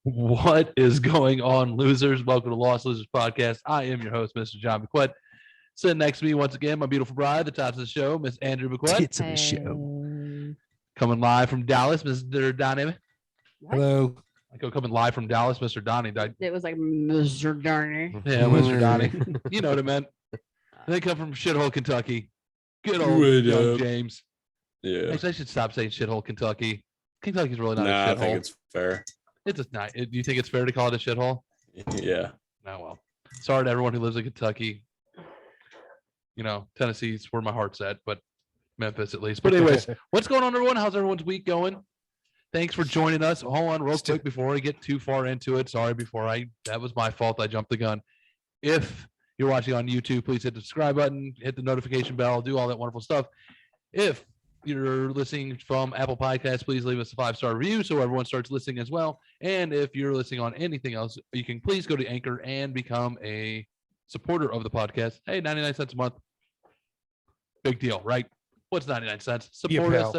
What is going on, losers? Welcome to Lost Losers Podcast. I am your host, Mr. John McQuett. Sitting next to me once again, my beautiful bride, the top of the show, Miss Andrew McQuett. Tits of the show. Coming live from Dallas, Mr. Donnie. Hello. Coming live from Dallas, Mr. Donnie. It was like Mr. Darney. Yeah, Mr. Donnie. You know what I meant. They come from shithole Kentucky. Good old young James. Yeah. Actually, I should stop saying shithole Kentucky. Kentucky's really not a Nah, shithole. I think it's fair. It's just not. Do you think it's fair to call it a shithole? Yeah. No, well. Sorry to everyone who lives in Kentucky. You know, Tennessee's where my heart's at, but Memphis at least. But anyways, what's going on, everyone? How's everyone's week going? Thanks for joining us. Hold on real quick before I get too far into it. Sorry, that was my fault. I jumped the gun. If you're watching on YouTube, please hit the subscribe button, hit the notification bell, do all that wonderful stuff. If you're listening from Apple Podcasts, please leave us a 5-star review so everyone starts listening as well. And if you're listening on anything else, you can please go to Anchor and become a supporter of the podcast. Hey, 99 cents a month. Big deal, right? What's 99 cents? Support us.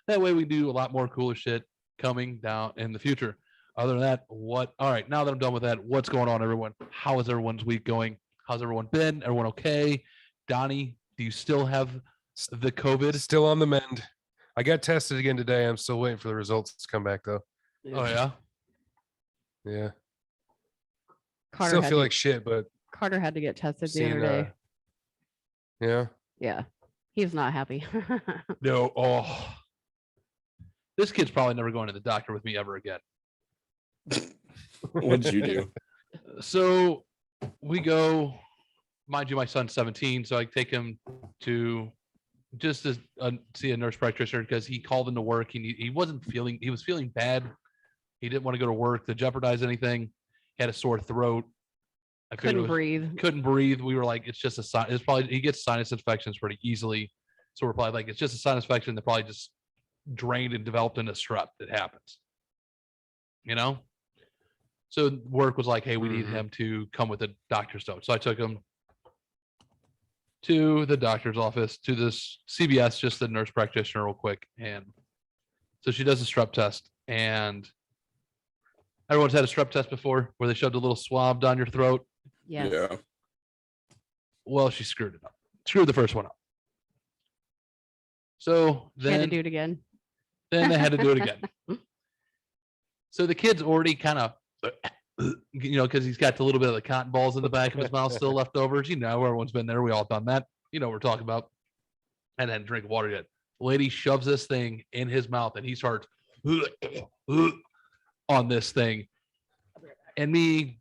That way we do a lot more cooler shit coming down in the future. Other than that, all right, now that I'm done with that, what's going on, everyone? How is everyone's week going? How's everyone been? Everyone okay? Donnie, do you still have the COVID? Still on the mend. I got tested again today. I'm still waiting for the results to come back, though. Oh, yeah? Yeah. Carter Still feel like shit, but Carter had to get tested the other day. Yeah. Yeah. He's not happy. No. Oh. This kid's probably never going to the doctor with me ever again. What'd you do? So we go, mind you, my son's 17, so I take him to just to see a nurse practitioner because he called into work. He was feeling bad. He didn't want to go to work to jeopardize anything. He had a sore throat. Couldn't breathe. We were like, it's just a sign. It's probably, he gets sinus infections pretty easily. So we're probably like, it's just a sinus infection that probably just drained and developed into strep. That happens. You know? So work was like, hey, we need him to come with a doctor's note. So I took him to the doctor's office, to this CVS, just the nurse practitioner real quick. And so she does a strep test. And everyone's had a strep test before where they shoved a little swab down your throat. Yes. Yeah. Well, she screwed it up. Screwed the first one up. So then She had to do it again. Then they had to do it again. So the kid's already kind of, because he's got a little bit of the cotton balls in the back of his mouth still left over. You know, everyone's been there. We all done that. You know what we're talking about. And then drink water yet. The lady shoves this thing in his mouth and he starts on this thing. And me,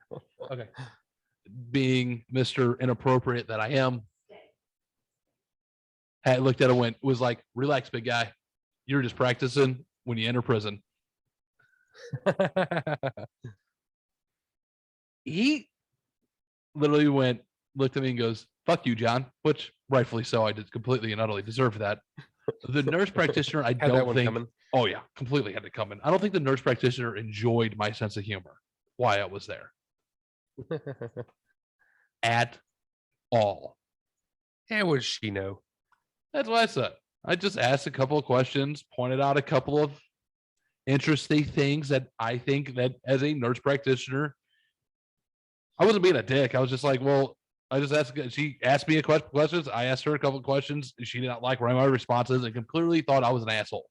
being Mr. Inappropriate that I am, I looked at him, was like, relax, big guy. You're just practicing when you enter prison. He literally looked at me and goes, fuck you, John, which rightfully so. I did completely and utterly deserve that. The nurse practitioner, I don't think, oh yeah, completely had to come in. I don't think the nurse practitioner enjoyed my sense of humor while I was there at all. And what does she know? That's what I said. I just asked a couple of questions, pointed out a couple of interesting things that I think that as a nurse practitioner, I wasn't being a dick. I was just like, well, I just asked. She asked me a couple questions. I asked her a couple of questions. She did not like my responses and clearly thought I was an asshole.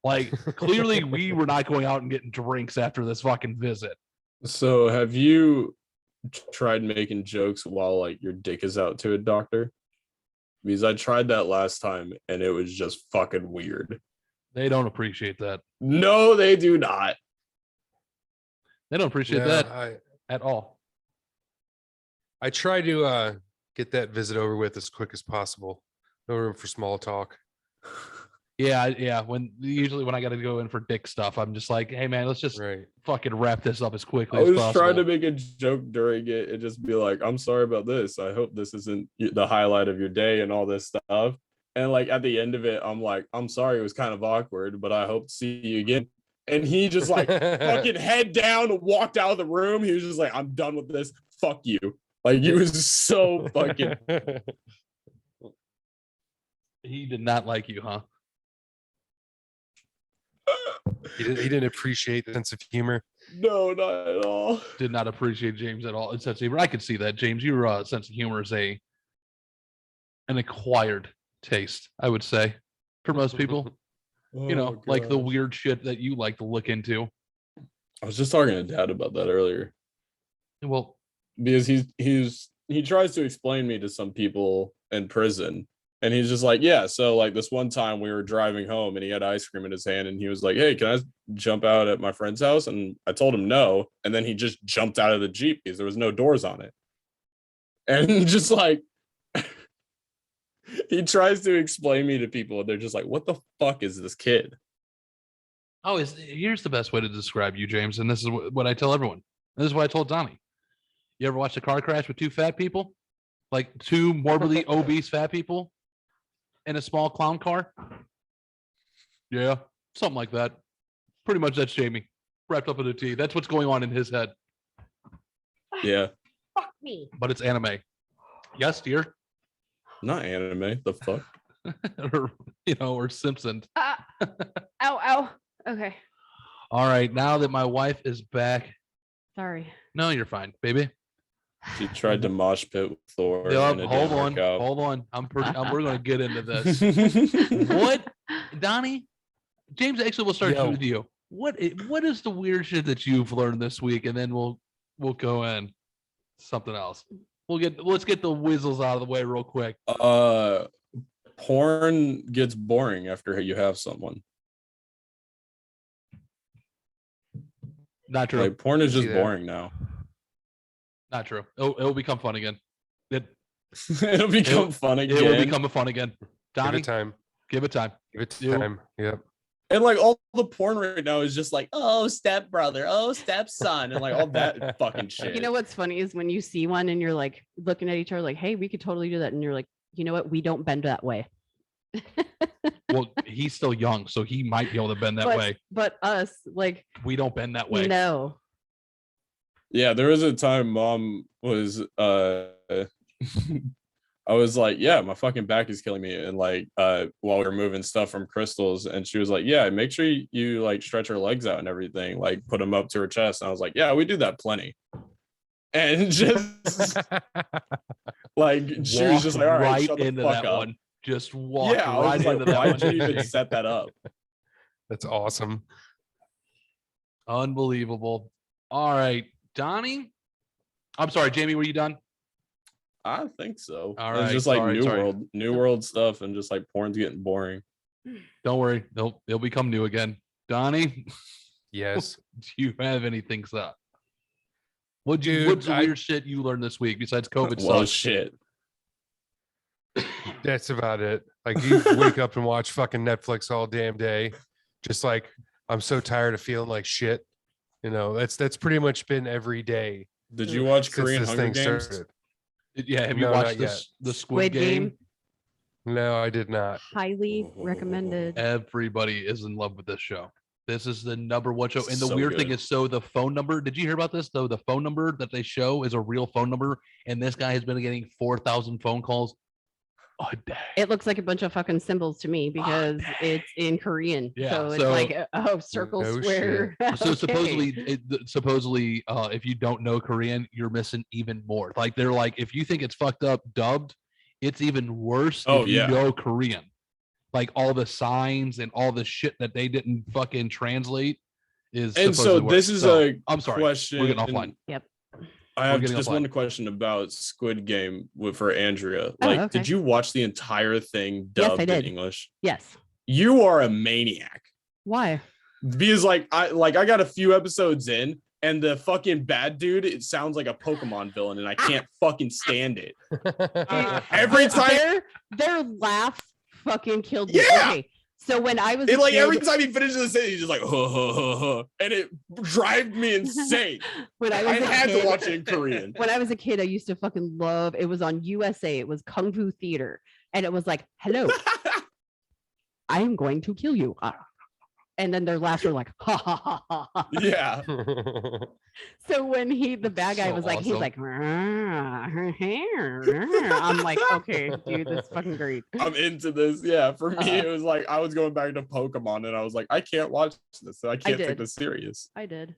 Like, clearly we were not going out and getting drinks after this fucking visit. So have you tried making jokes while like your dick is out to a doctor? Because I tried that last time and it was just fucking weird. They don't appreciate that. No, they do not. They don't appreciate that at all. I try to get that visit over with as quick as possible. No room for small talk. Yeah. Usually when I got to go in for dick stuff, I'm just like, hey man, let's just fucking wrap this up as quickly as possible. I was trying to make a joke during it and just be like, I'm sorry about this. I hope this isn't the highlight of your day and all this stuff. And like at the end of it, I'm like, I'm sorry, it was kind of awkward, but I hope to see you again. And he just like fucking head down and walked out of the room. He was just like, I'm done with this. Fuck you. Like, he was so fucking. He did not like you, huh? He didn't appreciate the sense of humor. No, not at all. Did not appreciate James at all. It's sense of humor. I could see that, James. Your sense of humor is an acquired taste, I would say, for most people. You know, Oh, like the gosh. weird shit that you like to look into. I was just talking to Dad about that earlier. Well, Because he tries to explain me to some people in prison, and he's just like, yeah, so like this one time we were driving home and he had ice cream in his hand and he was like, hey, can I jump out at my friend's house? And I told him no, and then he just jumped out of the Jeep because there was no doors on it. And just like he tries to explain me to people and they're just like, what the fuck is this kid? here's the best way to describe you, James, and this is what I tell everyone. This is what I told Donnie. You ever watch a car crash with two fat people? Like two morbidly obese fat people in a small clown car? Yeah, something like that. Pretty much that's Jamie, wrapped up in a T. That's what's going on in his head. Yeah. Fuck me. But it's anime. Yes, dear. Not anime. The fuck? Or, or Simpsons. Ow. Okay. All right, now that my wife is back. Sorry. No, you're fine, baby. She tried to mosh pit with Thor. Yep, And it hold didn't on. work out. Hold on. We're going to get into this. What, Donnie? James, actually, we'll start with you. What is the weird shit that you've learned this week, and then we'll go in something else. Let's get the whistles out of the way real quick. Porn gets boring after you have someone. Not true. Like porn is just boring now. Not true. It'll become fun again. It'll become fun again. It will become fun again. Donnie, Give it time. Give it time. Give it time. Yep. And like all the porn right now is just like, oh, stepbrother, oh, stepson, and like all that fucking shit. You know what's funny is when you see one and you're like looking at each other like, hey, we could totally do that. And you're like, you know what? We don't bend that way. Well, he's still young, so he might be able to bend that way. But us, like, we don't bend that way. No. Yeah, there was a time Mom was I was like, yeah, my fucking back is killing me. And like while we were moving stuff from Crystal's, and she was like, yeah, make sure you like stretch her legs out and everything, like put them up to her chest. And I was like, yeah, we do that plenty. And just like she was just like, all right, shut the into fuck that up. one. Just walk Yeah, I was right like, into that why one. did you even set that up? That's awesome. Unbelievable. All right, Donnie. I'm sorry, Jamie, were you done? I think so. All It's right, just like sorry. new world stuff, and just like porn's getting boring. Don't worry, they'll become new again. Donnie, Yes. do you have anything up? What's the weird shit you learned this week besides COVID? Well, sucks? shit. That's about it. Like you wake up and watch fucking Netflix all damn day. Just like I'm so tired of feeling like shit. You know, that's pretty much been every day. Did you watch since Korean this Hunger thing Games? started. Yeah, have you No, watched not the Squid Game? No, I did not. Highly recommended. Everybody is in love with this show. This is the number one show. And the So weird thing good. is, so the phone number, did you hear about this? Though the phone number that they show is a real phone number. And this guy has been getting 4,000 phone calls a day. It looks like a bunch of fucking symbols to me because it's in Korean. Yeah, So it's so- like, circle, No square. So Okay. supposedly, if you don't know Korean, you're missing even more. Like they're like, if you think it's fucked up dubbed, it's even worse Oh, if you yeah. know Korean. Like all the signs and all the shit that they didn't fucking translate is. And so supposedly this worse. is So, a I'm sorry. question. We're getting offline. I have getting just offline. one question about Squid Game for Andrea. Oh, Like, okay. did you watch the entire thing Yes, I dubbed in did. English? Yes. You are a maniac. Why? Because I got a few episodes in, and the fucking bad dude, it sounds like a Pokemon villain, and I can't fucking stand it. Every time, Their laugh fucking killed me. Yeah. Okay. So when I was it a like kid, every time he finishes the sentence, he's just like, huh, huh, huh, huh, and it drives me insane. when I I was a had kid, to watch it in Korean. when I was a kid, I used to fucking love. It was on USA. It was Kung Fu Theater, and it was like, "Hello, I am going to kill you." And then their laughs were like, ha ha ha ha ha. Yeah. So when the bad guy So was like, he's awesome. like, her hair. I'm like, okay, dude, this is fucking great. I'm into this. Yeah. For me, Uh, it was like I was going back to Pokemon and I was like, I can't watch this. I can't take did. this serious. I did.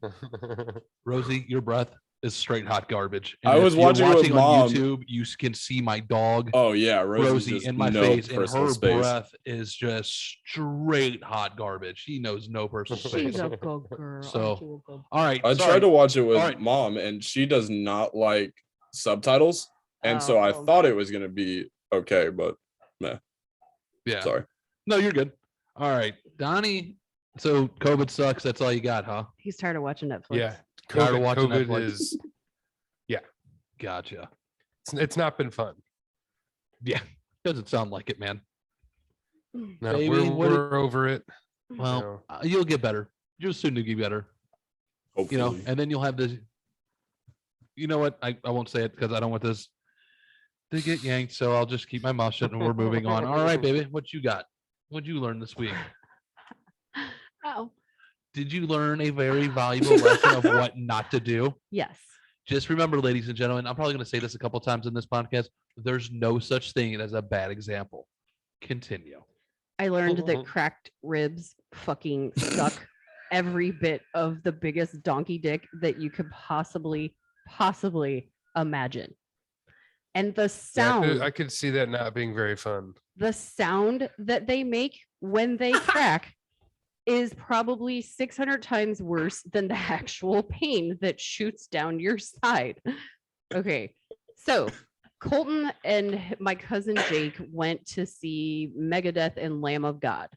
Rosie, your breath is straight hot garbage. I if was you're watching it with on Mom. YouTube. You can see my dog, Oh yeah, Rosie, just in my no face, and personal her space. breath is just straight hot garbage. She knows no personal She's space. a good girl. So, Aren't you a good All right, I sorry. tried to watch it with All right. Mom, and she does not like subtitles, and so I Oh. thought it was gonna be okay, but Yeah. sorry. No, you're good. All right, Donnie. So COVID sucks. That's all you got, huh? He's tired of watching Netflix. Yeah. Tired of watching COVID Netflix. is Gotcha. it's not been fun. Doesn't sound like it, man. No, Baby, we're over it. Well, No. you'll get better. You're soon to get better. Hopefully. And then you'll have this. You know what? I won't say it because I don't want this to get yanked. So I'll just keep my mouth shut and we're moving on. All right, baby. What you got? What'd you learn this week? Oh, Did you learn a very valuable lesson of what not to do? yes. Just remember, ladies and gentlemen, I'm probably going to say this a couple times in this podcast. There's no such thing as a bad example. Continue. I learned that cracked ribs fucking suck every bit of the biggest donkey dick that you could possibly imagine. And the Yeah, sound, I could see that not being very fun. the sound that they make when they crack is probably 600 times worse than the actual pain that shoots down your side. Okay. So Colton and my cousin Jake went to see Megadeth and Lamb of God.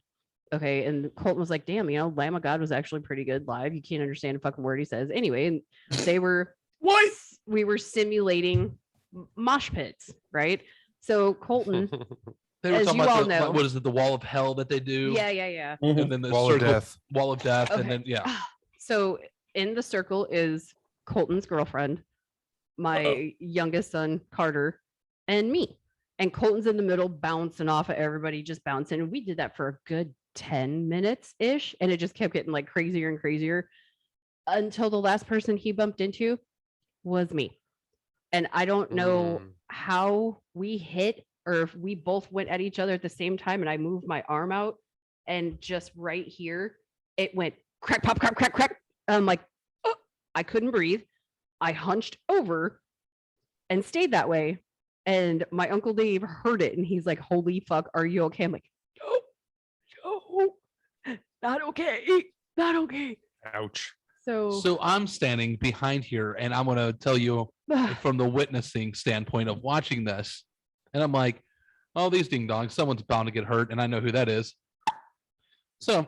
Okay. And Colton was like, damn, Lamb of God was actually pretty good live. You can't understand a fucking word he says. Anyway, and they were What? we were simulating mosh pits, right? So Colton, They were As talking you about all know. what is it? The wall of hell that they do. yeah. And then the Wall of circle, death. wall of death, Okay. and then So in the circle is Colton's girlfriend, my Uh-oh. youngest son, Carter, and me. And Colton's in the middle, bouncing off of everybody, just bouncing. And we did that for a good 10 minutes ish. And it just kept getting like crazier and crazier until the last person he bumped into was me. And I don't know how we hit or if we both went at each other at the same time and I moved my arm out and just right here, it went crack, pop, crack, crack, crack. I'm like, oh, I couldn't breathe. I hunched over and stayed that way. And my Uncle Dave heard it and he's like, holy fuck, are you okay? I'm like, no, not okay, not okay. Ouch. So I'm standing behind here and I'm going to tell you from the witnessing standpoint of watching this. And I'm like, oh, these ding dongs, someone's bound to get hurt. And I know who that is. So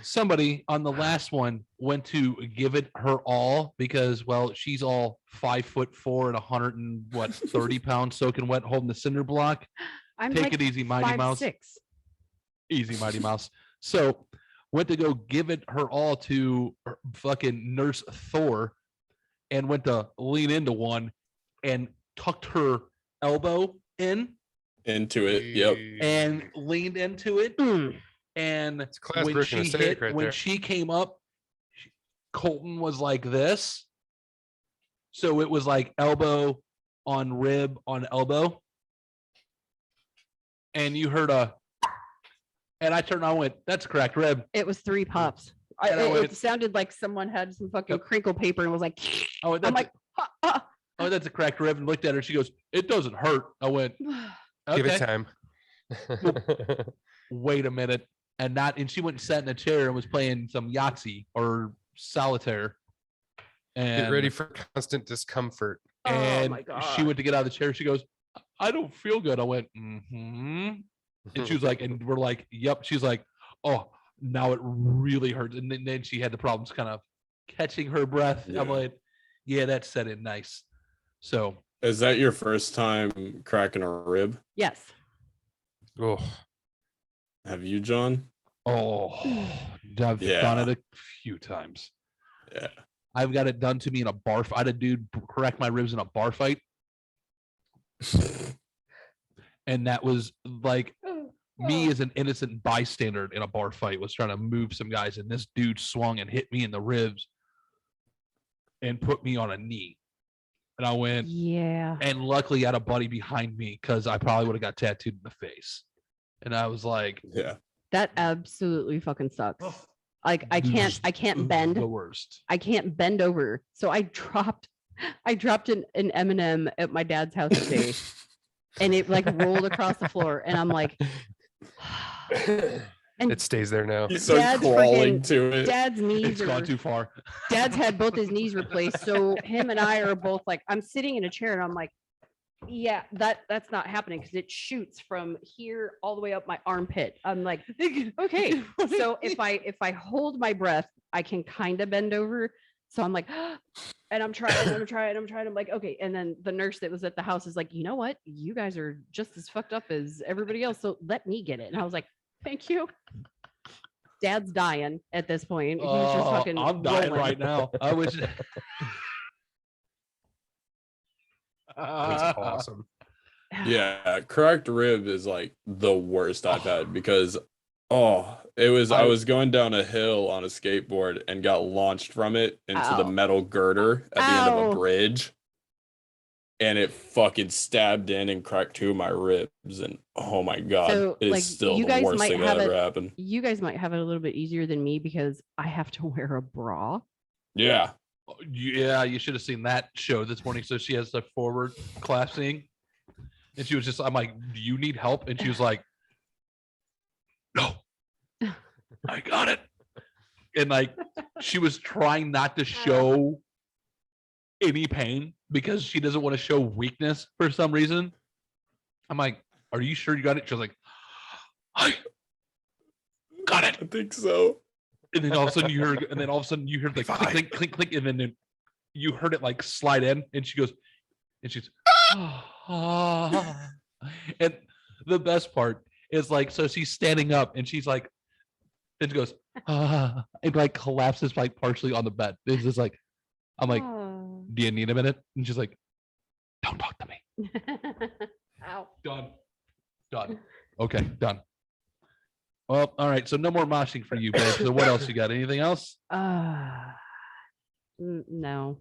somebody on the last one went to give it her all because, well, she's all 5'4" and 130 pounds soaking wet, holding the cinder block. I'm Take like it easy, Mighty Mouse. 5'6". Easy, Mighty Mouse. So went to go give it her all to fucking Nurse Thor and went to lean into one and tucked her elbow Into it. Yep. and leaned into it. Mm. And class when breaking she mistake right when there. she came up, Colton was like this. So it was like elbow on rib on elbow. And you heard and I turned on and went, that's a cracked rib. It was 3 pops. And I It went- sounded like someone had some fucking Yep. crinkle paper and was like, Oh, I'm like, that's a cracked rib. And looked at her. She goes, it doesn't hurt. I went, Give it okay, time. wait a minute. And she went and sat in a chair and was playing some Yahtzee or solitaire. And Get ready for constant discomfort. oh and my God. she went to get out of the chair. She goes, I don't feel good. I went, mm-hmm. And she was like, and we're like, yep. She's like, oh, now it really hurts. And then she had the problems kind of catching her breath. I'm Yeah. like, yeah, that set in nice. So Is that your first time cracking a rib? Yes. Oh, Have you, John? I've Yeah. done it a few times. Yeah. I've got it done to me in a bar. I had a dude crack my ribs in a bar fight. And that was like me as an innocent bystander in a bar fight was trying to move some guys, and this dude swung and hit me in the ribs and put me on a knee. And I went, Yeah. and luckily I had a buddy behind me because I probably would have got tattooed in the face. And I was like, Yeah. That absolutely fucking sucks. Like I can't bend. The worst. I can't bend over. So I dropped an M&M at my dad's house today, and it like rolled across the floor, and I'm like, and It stays there now. You start Dad's crawling friggin- to it. Dad's knees It's gone are too far. Dad's had both his knees replaced. So him and I are both like, I'm sitting in a chair and I'm like, yeah, that's not happening because it shoots from here all the way up my armpit. I'm like, okay. So if I hold my breath, I can kind of bend over. So I'm like, and I'm trying. I'm like, okay. And then the nurse that was at the house is like, you know what? You guys are just as fucked up as everybody else. So let me get it. And I was like, thank you. Dad's dying at this point. He's just fucking I'm dying rolling. right now. I wish. That's awesome. Yeah, cracked rib is like the worst I've had because I was going down a hill on a skateboard and got launched from it into the Ow. metal girder at the end of Ow. a bridge. And it fucking stabbed in and cracked 2 of my ribs. And oh my God, So, it's like, still you the guys worst might thing have that ever it- happened. You guys might have it a little bit easier than me because I have to wear a bra. Yeah. Yeah, you should have seen that show this morning. So she has the forward collapsing, and she was just, I'm like, do you need help? And she was like, no, I got it. And like, she was trying not to show any pain because she doesn't want to show weakness for some reason. I'm like, are you sure you got it? She was like, I got it. I think so. And then all of a sudden you heard, the click, click, click, click, and then you heard it like slide in, and she goes, and she's, and the best part is like, so she's standing up, and she's like, and she goes, and like collapses like partially on the bed. It's just like, I'm like, Oh. do you need a minute? And she's like, don't talk to me. Ow. Done. Okay, done. Well, all right. So no more moshing for you, babe. So what else you got? Anything else? No.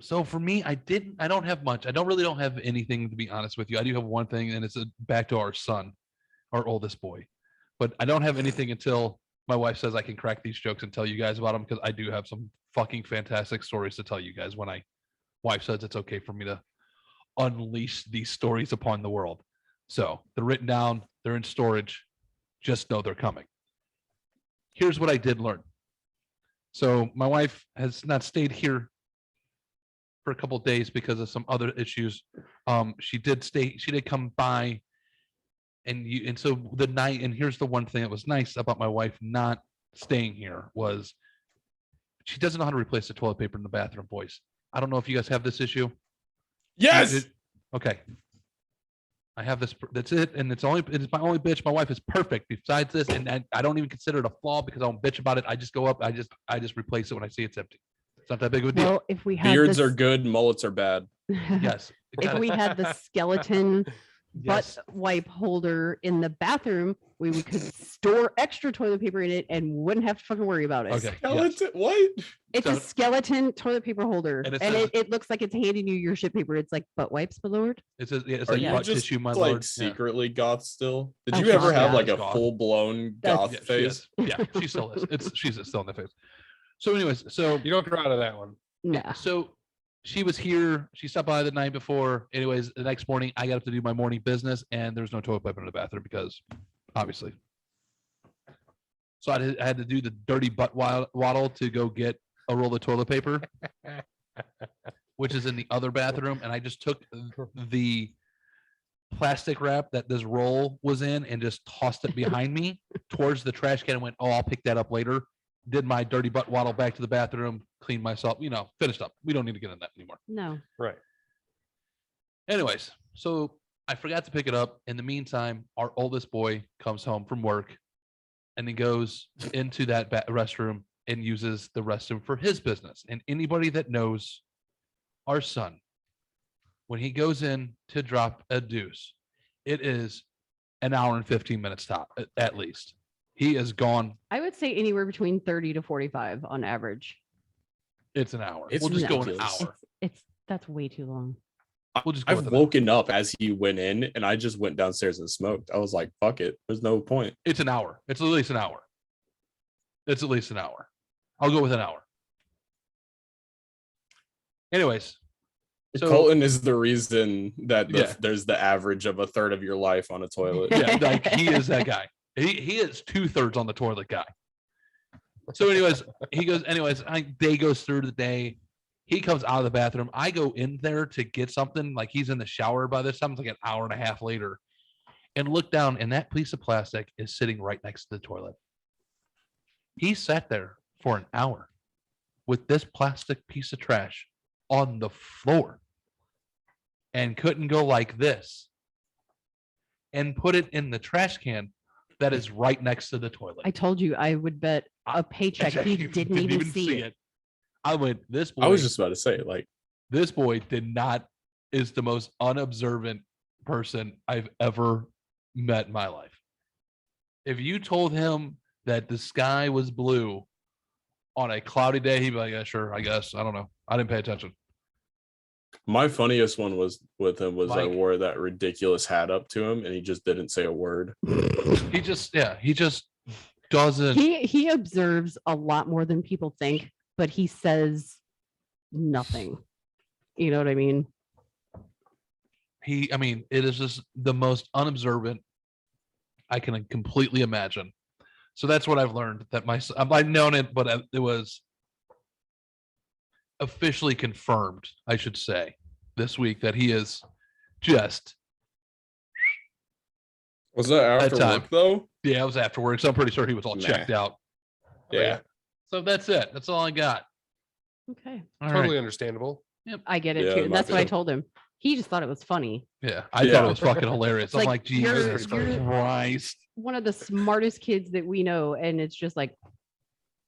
So for me, I don't have much. I don't have anything, to be honest with you. I do have one thing, and it's back to our son, our oldest boy. But I don't have anything until my wife says I can crack these jokes and tell you guys about them, because I do have some fucking fantastic stories to tell you guys when my wife says it's okay for me to unleash these stories upon the world. So they're written down, they're in storage. Just know they're coming. Here's what I did learn. So my wife has not stayed here for a couple of days because of some other issues. She did come by, and so the night, and here's the one thing that was nice about my wife not staying here was she doesn't know how to replace the toilet paper in the bathroom, boys. I don't know if you guys have this issue. Yes. Okay. I have this. That's it, and it's my only bitch. My wife is perfect. Besides this, and I don't even consider it a flaw because I don't bitch about it. I just go up. I just replace it when I see it's empty. It's not that big of a deal. Well, if we had Beards this, are good, mullets are bad. Yes. if we had the skeleton Yes. butt wipe holder in the bathroom, we could store extra toilet paper in it and wouldn't have to fucking worry about it. Okay. Yes. Skeleton? What? It's So- a skeleton toilet paper holder, And and, it says- it looks like it's handing you your shit paper. It's like butt wipes, my lord. It's it's Are like you butt just tissue, my like lord. Yeah. secretly goth still? Did Oh, you ever she's have like goth. a full blown That's- goth Yeah, she face? is. Yeah, she still is. She's still in the face. So, anyways, so You don't grow out of that one. Nah. so she was here. She stopped by the night before. Anyways, the next morning I got up to do my morning business, and there's no toilet paper in the bathroom because, obviously. So I had to do the dirty butt waddle to go get a roll of toilet paper, which is in the other bathroom, and I just took the plastic wrap that this roll was in and just tossed it behind me towards the trash can and went, oh, I'll pick that up later. Did my dirty butt waddle back to the bathroom, cleaned myself, finished up. We don't need to get in that anymore. No. Right. Anyways, so I forgot to pick it up. In the meantime, our oldest boy comes home from work and he goes into that restroom and uses the restroom for his business. And anybody that knows our son, when he goes in to drop a deuce, it is an hour and 15 minutes top at least. He is gone. I would say anywhere between 30 to 45 on average. It's an hour. It's We'll just go an ridiculous. hour. That's way too long. We'll just go I've with an hour. woken up as he went in, and I just went downstairs and smoked. I was like, "Fuck it, there's no point." It's an hour. It's at least an hour. It's at least an hour. I'll go with an hour. Anyways, so Colton is the reason that Yeah. there's the average of a third of your life on a toilet. yeah, like he is that guy. He is 2/3 on the toilet guy. So, anyways, day goes through the day. He comes out of the bathroom. I go in there to get something. Like he's in the shower by this time. It's like an hour and a half later. And look down, and that piece of plastic is sitting right next to the toilet. He sat there for an hour with this plastic piece of trash on the floor and couldn't go like this and put it in the trash can that is right next to the toilet. I told you I would bet a paycheck he didn't even see it. I went, this boy. I was just about to say, like, This boy is the most unobservant person I've ever met in my life. If you told him that the sky was blue on a cloudy day, he'd be like, yeah, sure, I guess. I don't know. I didn't pay attention. my funniest one was with him was I Mike. wore that ridiculous hat up to him, and he just didn't say a word. He just doesn't. He observes a lot more than people think, but he says nothing. You know what I mean? It is just the most unobservant I can completely imagine. So that's what I've learned, that I've known it, but it was officially confirmed, I should say, this week that he is just, Was that after time. work though? yeah, it was afterwards. So I'm pretty sure he was all Nah. checked out. Yeah. So that's it. That's all I got. Okay. All Totally right. understandable. I get it Yeah, too. it might That's what I be. told him. He just thought it was funny. Yeah. I Yeah. thought it was fucking hilarious. I'm Like, like, you're- Jesus you're- Christ. One of the smartest kids that we know, and it's just like,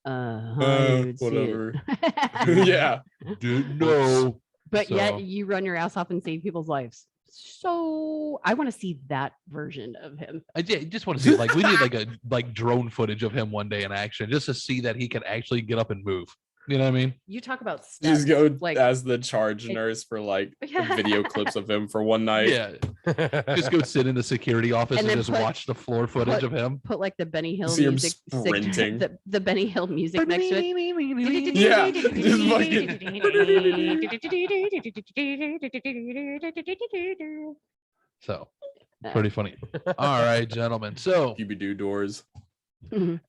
I would see it. whatever. Yeah. Dude, no. But So- yet you run your ass off and save people's lives. So I want to see that version of him. I just want to see, like, we need like drone footage of him one day in action just to see that he can actually get up and move. You know what I mean? You talk about Just steps, go like as the charge nurse for like video clips of him for one night. Yeah. Just go sit in the security office And and then just put- watch the floor footage put- of him. put like the Benny Hill See him music, sprinting. the Benny Hill music next to it. Yeah, just So pretty funny. All right, gentlemen. So Scooby-Doo doors.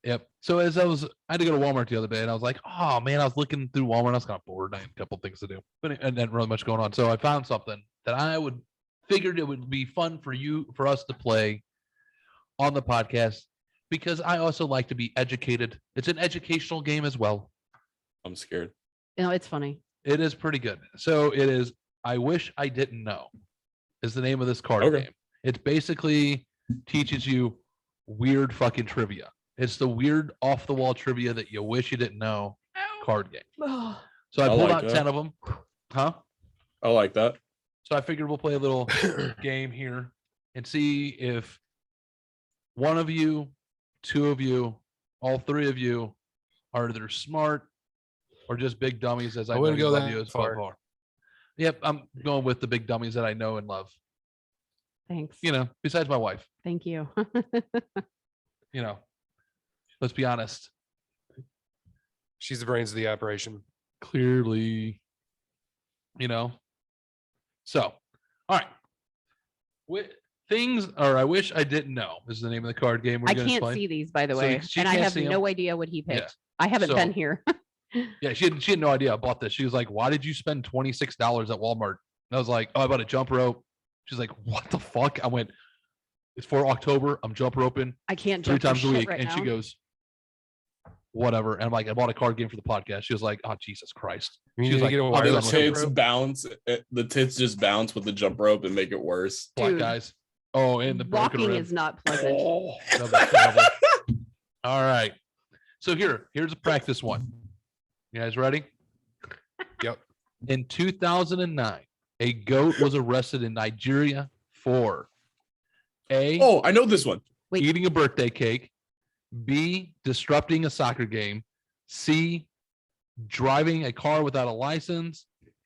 yep. So I had to go to Walmart the other day, and I was like, oh man, I was looking through Walmart. I was kind of bored. I had a couple things to do, but and not really much going on. So I found something that I figured it would be fun for us to play on the podcast, because I also like to be educated. It's an educational game as well. I'm scared. It's funny. It is pretty good. So it is. I wish I didn't know is the name of this card Okay. game. It basically teaches you weird fucking trivia. It's the weird off the wall trivia that you wish you didn't know card game. So I I pulled like out that. 10 of them. Huh? I like that. So I figured we'll play a little game here and see if one of you, two of you, all three of you are either smart or just big dummies, as I know wouldn't you go love that you as far. Yep, I'm going with the big dummies that I know and love. Thanks. Besides my wife, Thank you. let's be honest. She's the brains of the operation. Clearly, So, all right. I wish I didn't know is the name of the card game we're I going to can't play. see these, by the So way, she and I can't have see 'em? no idea what he picked. Yeah. I haven't So- been here. Yeah, she had no idea I bought this. She was like, "Why did you spend $26 at Walmart?" And I was like, "Oh, I bought a jump rope." She's like, "What the fuck?" I went, "It's for October. I'm jump roping I can't 3 jump for times a shit week." right And now. she goes, "Whatever." And I'm like, "I bought a card game for the podcast." She was like, "Oh, Jesus Christ." You She need was to like, get a "I'll do The that wireless one." tits rope. bounce. The tits just bounce with the jump rope and make it worse. Black Dude. guys. Oh, and the broken Walking rib. is not pleasant. Oh, that was terrible. All right. So here's a practice one. You guys ready? Yep. In 2009, a goat was arrested in Nigeria for A, Oh, I know this one. Wait. eating a birthday cake. B, disrupting a soccer game. C, driving a car without a license.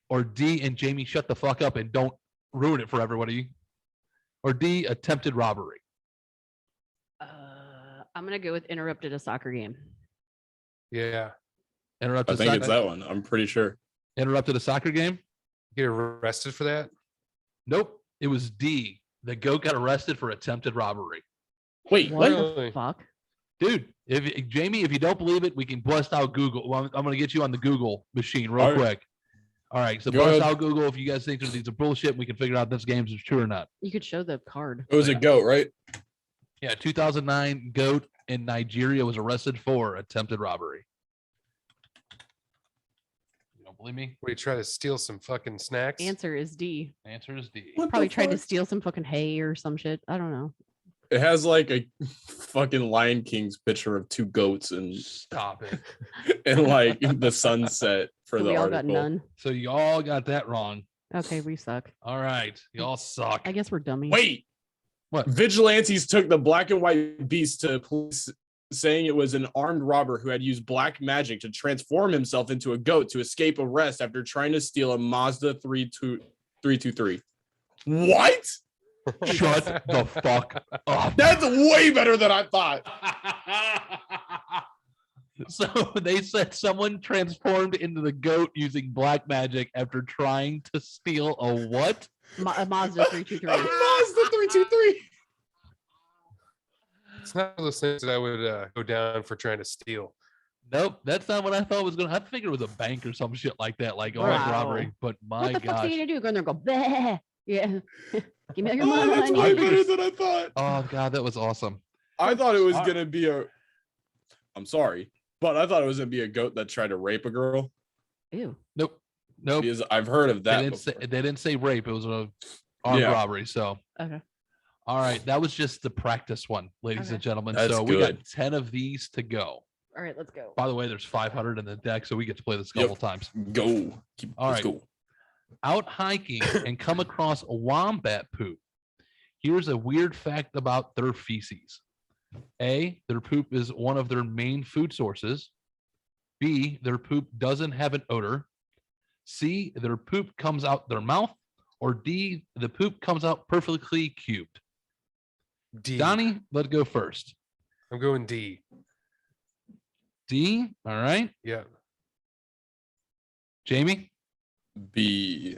Or D, and Jamie, shut the fuck up and don't ruin it for everybody. Or D, attempted robbery. I'm gonna go with interrupted a soccer game. Yeah. I Interrupted, think it's soccer, that one. I'm pretty sure. interrupted a soccer game? Get arrested for that? Nope. It was D. The goat got arrested for attempted robbery. Wait, What what? the fuck? Dude, Jamie, if you don't believe it, we can bust out Google. Well, I'm going to get you on the Google machine real All right. quick. All right. So Go bust ahead. out Google if you guys think these are bullshit. We can figure out if this game's true or not. You could show the card. It was a goat, right? Yeah. 2009 goat in Nigeria was arrested for attempted robbery. You don't believe me? Where you try to steal some fucking snacks? Answer is D. Answer is D. What Probably the tried to fuck? steal some fucking hay or some shit. I don't know. It has like a fucking Lion King's picture of two goats and Stop it. and like the sunset for So the we all article. got none. So y'all got that wrong. Okay, we suck. All right. Y'all suck. I guess we're dummies. Wait, What? Vigilantes took the black and white beast to police, saying it was an armed robber who had used black magic to transform himself into a goat to escape arrest after trying to steal a Mazda 323. What? Shut the fuck up. That's way better than I thought. So they said someone transformed into the goat using black magic after trying to steal a what? A Mazda A 323. Mazda 323. It's not those things that I would go down for trying to steal. Nope, that's not what I thought was gonna. I figured it was a bank or some shit like that, like armed Wow. robbery. But What my the fuck are gosh, you gonna do? Go in there and go, bleh. Yeah. Give me all your Oh, that's way money. better than I thought. oh god, that was awesome. I thought it was Sorry. gonna be a. I'm sorry, but I thought it was gonna be a goat that tried to rape a girl. Ew. Nope, nope. Because I've heard of They that. didn't, say, before. they didn't say rape. It was a armed Yeah. robbery. So Okay. all right, that was just the practice one, ladies Okay. and gentlemen. That's so we got good. 10 of these to go. All right, let's go. By the way, there's 500 in the deck, so we get to play this a Yep. couple times. Go. All Let's right. go. Out hiking and come across a wombat poop. Here's a weird fact about their feces. A, their poop is one of their main food sources. B, their poop doesn't have an odor. C, their poop comes out their mouth. Or D, the poop comes out perfectly cubed. D. Donnie, let's go first. I'm going D. D, all right. Yeah. Jamie? B.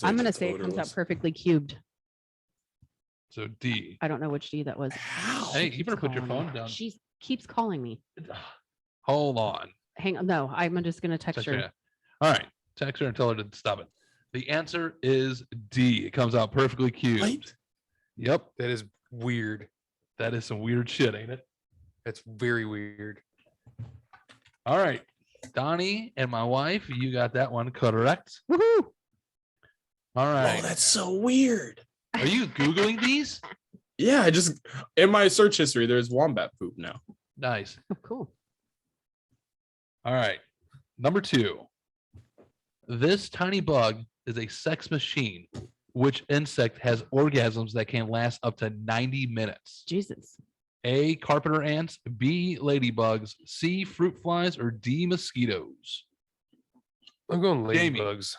I'm gonna it's say it comes out odorless. perfectly cubed. So D. I don't know which D that was. Hey, you better put your phone down. She keeps calling me. Hold on. Hang on. No, I'm just gonna text her. her. All right. Text her and tell her to stop it. The answer is D. It comes out perfectly cubed. What? Yep. That is weird. That is some weird shit, ain't it? That's very weird. All right. Donnie and my wife, you got that one correct. Woohoo! All Oh, right. that's so weird. Are you Googling these? Yeah, I just in my search history, there's wombat poop now. Nice. Oh, cool. All right. Number 2. This tiny bug is a sex machine. Which insect has orgasms that can last up to 90 minutes? Jesus. A, carpenter ants, B, ladybugs, C, fruit flies, or D, mosquitoes? I'm going Jamie. ladybugs.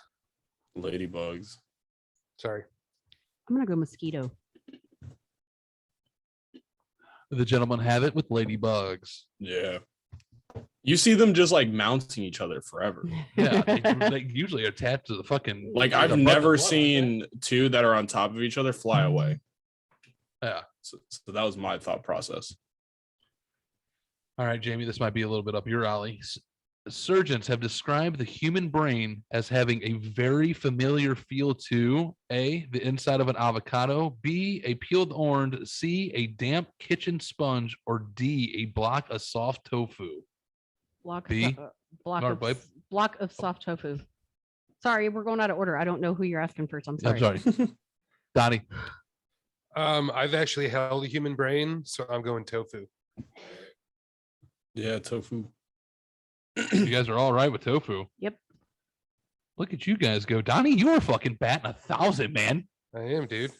Ladybugs. Sorry. I'm gonna go mosquito. The gentlemen have it with ladybugs. Yeah. You see them just like mounting each other forever. Yeah, they usually are attached to the fucking. Like the I've bucket never of blood, seen two that are on top of each other fly away. Yeah. So that was my thought process. All right, Jamie, this might be a little bit up your alley. Surgeons have described the human brain as having a very familiar feel to A, the inside of an avocado, B, a peeled orange, C, a damp kitchen sponge, or D, a block of soft tofu. Block. B? Block Or of, wipe. block of soft tofu. Sorry, we're going out of order. I don't know who you're asking first. I'm sorry. I'm sorry. Donnie. I've actually held a human brain, so I'm going tofu. Yeah, tofu. You guys are all right with tofu. Yep. Look at you guys go. Donnie, you are fucking batting 1,000, man. I am, dude.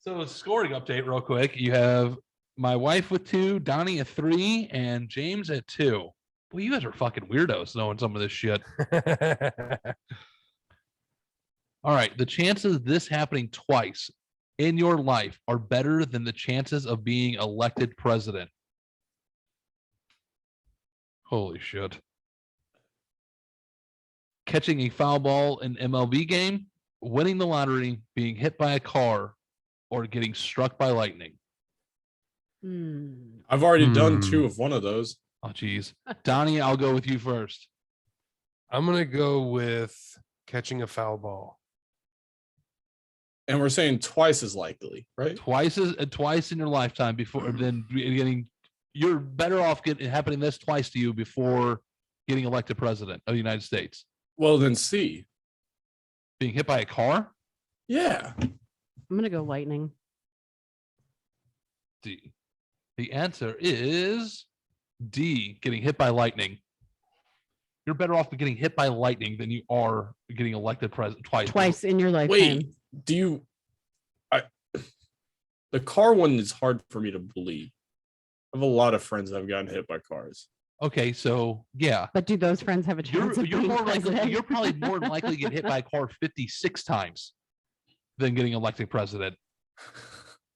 So scoring update real quick. You have my wife with 2, Donnie at 3, and James at 2. Well, you guys are fucking weirdos knowing some of this shit. All right. The chances of this happening twice in your life are better than the chances of being elected president. Holy shit. Catching a foul ball in MLB game, winning the lottery, being hit by a car, or getting struck by lightning. I've already done 2 of one of those. Oh, geez. Donnie, I'll go with you first. I'm going to go with catching a foul ball. And we're saying twice as likely, right? Twice in your lifetime before then getting. You're better off happening this twice to you before getting elected president of the United States. Well, then C. Being hit by a car? Yeah. I'm gonna go lightning. D. The answer is D, getting hit by lightning. You're better off getting hit by lightning than you are getting elected president Twice in your lifetime. Wait, the car one is hard for me to believe. I have a lot of friends that have gotten hit by cars. Okay, so yeah. But do those friends have a chance? You're more likely. You're probably more than likely to get hit by a car 56 times than getting elected president.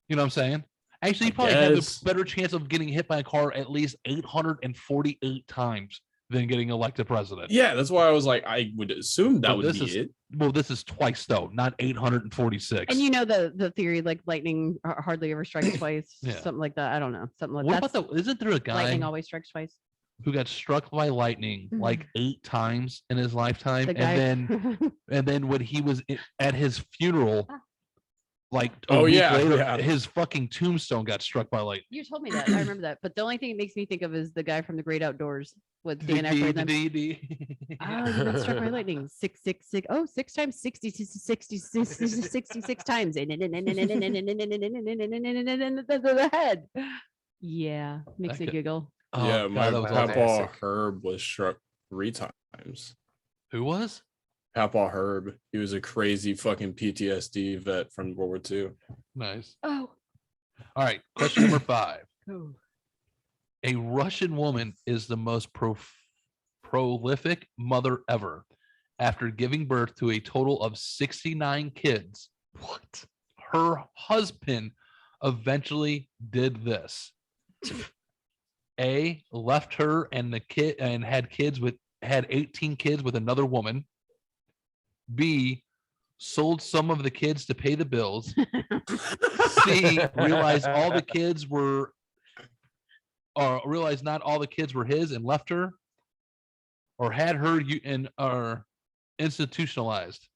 You know what I'm saying? Actually, you probably have a better chance of getting hit by a car at least 848 times than getting elected president. Yeah, that's why I was like, I would assume that would be it. Well, this is twice though, not 846. And you know the theory, like lightning hardly ever strikes twice, something like that. I don't know, something like that. What about isn't there a guy lightning always strikes twice who got struck by lightning like 8 times in his lifetime, and then when he was at his funeral, like later, his fucking tombstone got struck by lightning. You told me that. I remember that. But the only thing it makes me think of is the guy from The Great Outdoors with Dan Aykroyd. Oh, you got struck by lightning. 666. Oh, 6 times 60, 66 times. The head. Yeah, makes me giggle. Oh, yeah, God, my Papa Herb was struck 3 times. Who was? Papa Herb. He was a crazy fucking PTSD vet from World War II. Nice. Oh. All right. Question number 5. Oh. A Russian woman is the most prolific mother ever after giving birth to a total of 69 kids. What? Her husband eventually did this. A, left her and the kid and had 18 kids with another woman. B, sold some of the kids to pay the bills. C, realized not all the kids were his and left her, or had her institutionalized.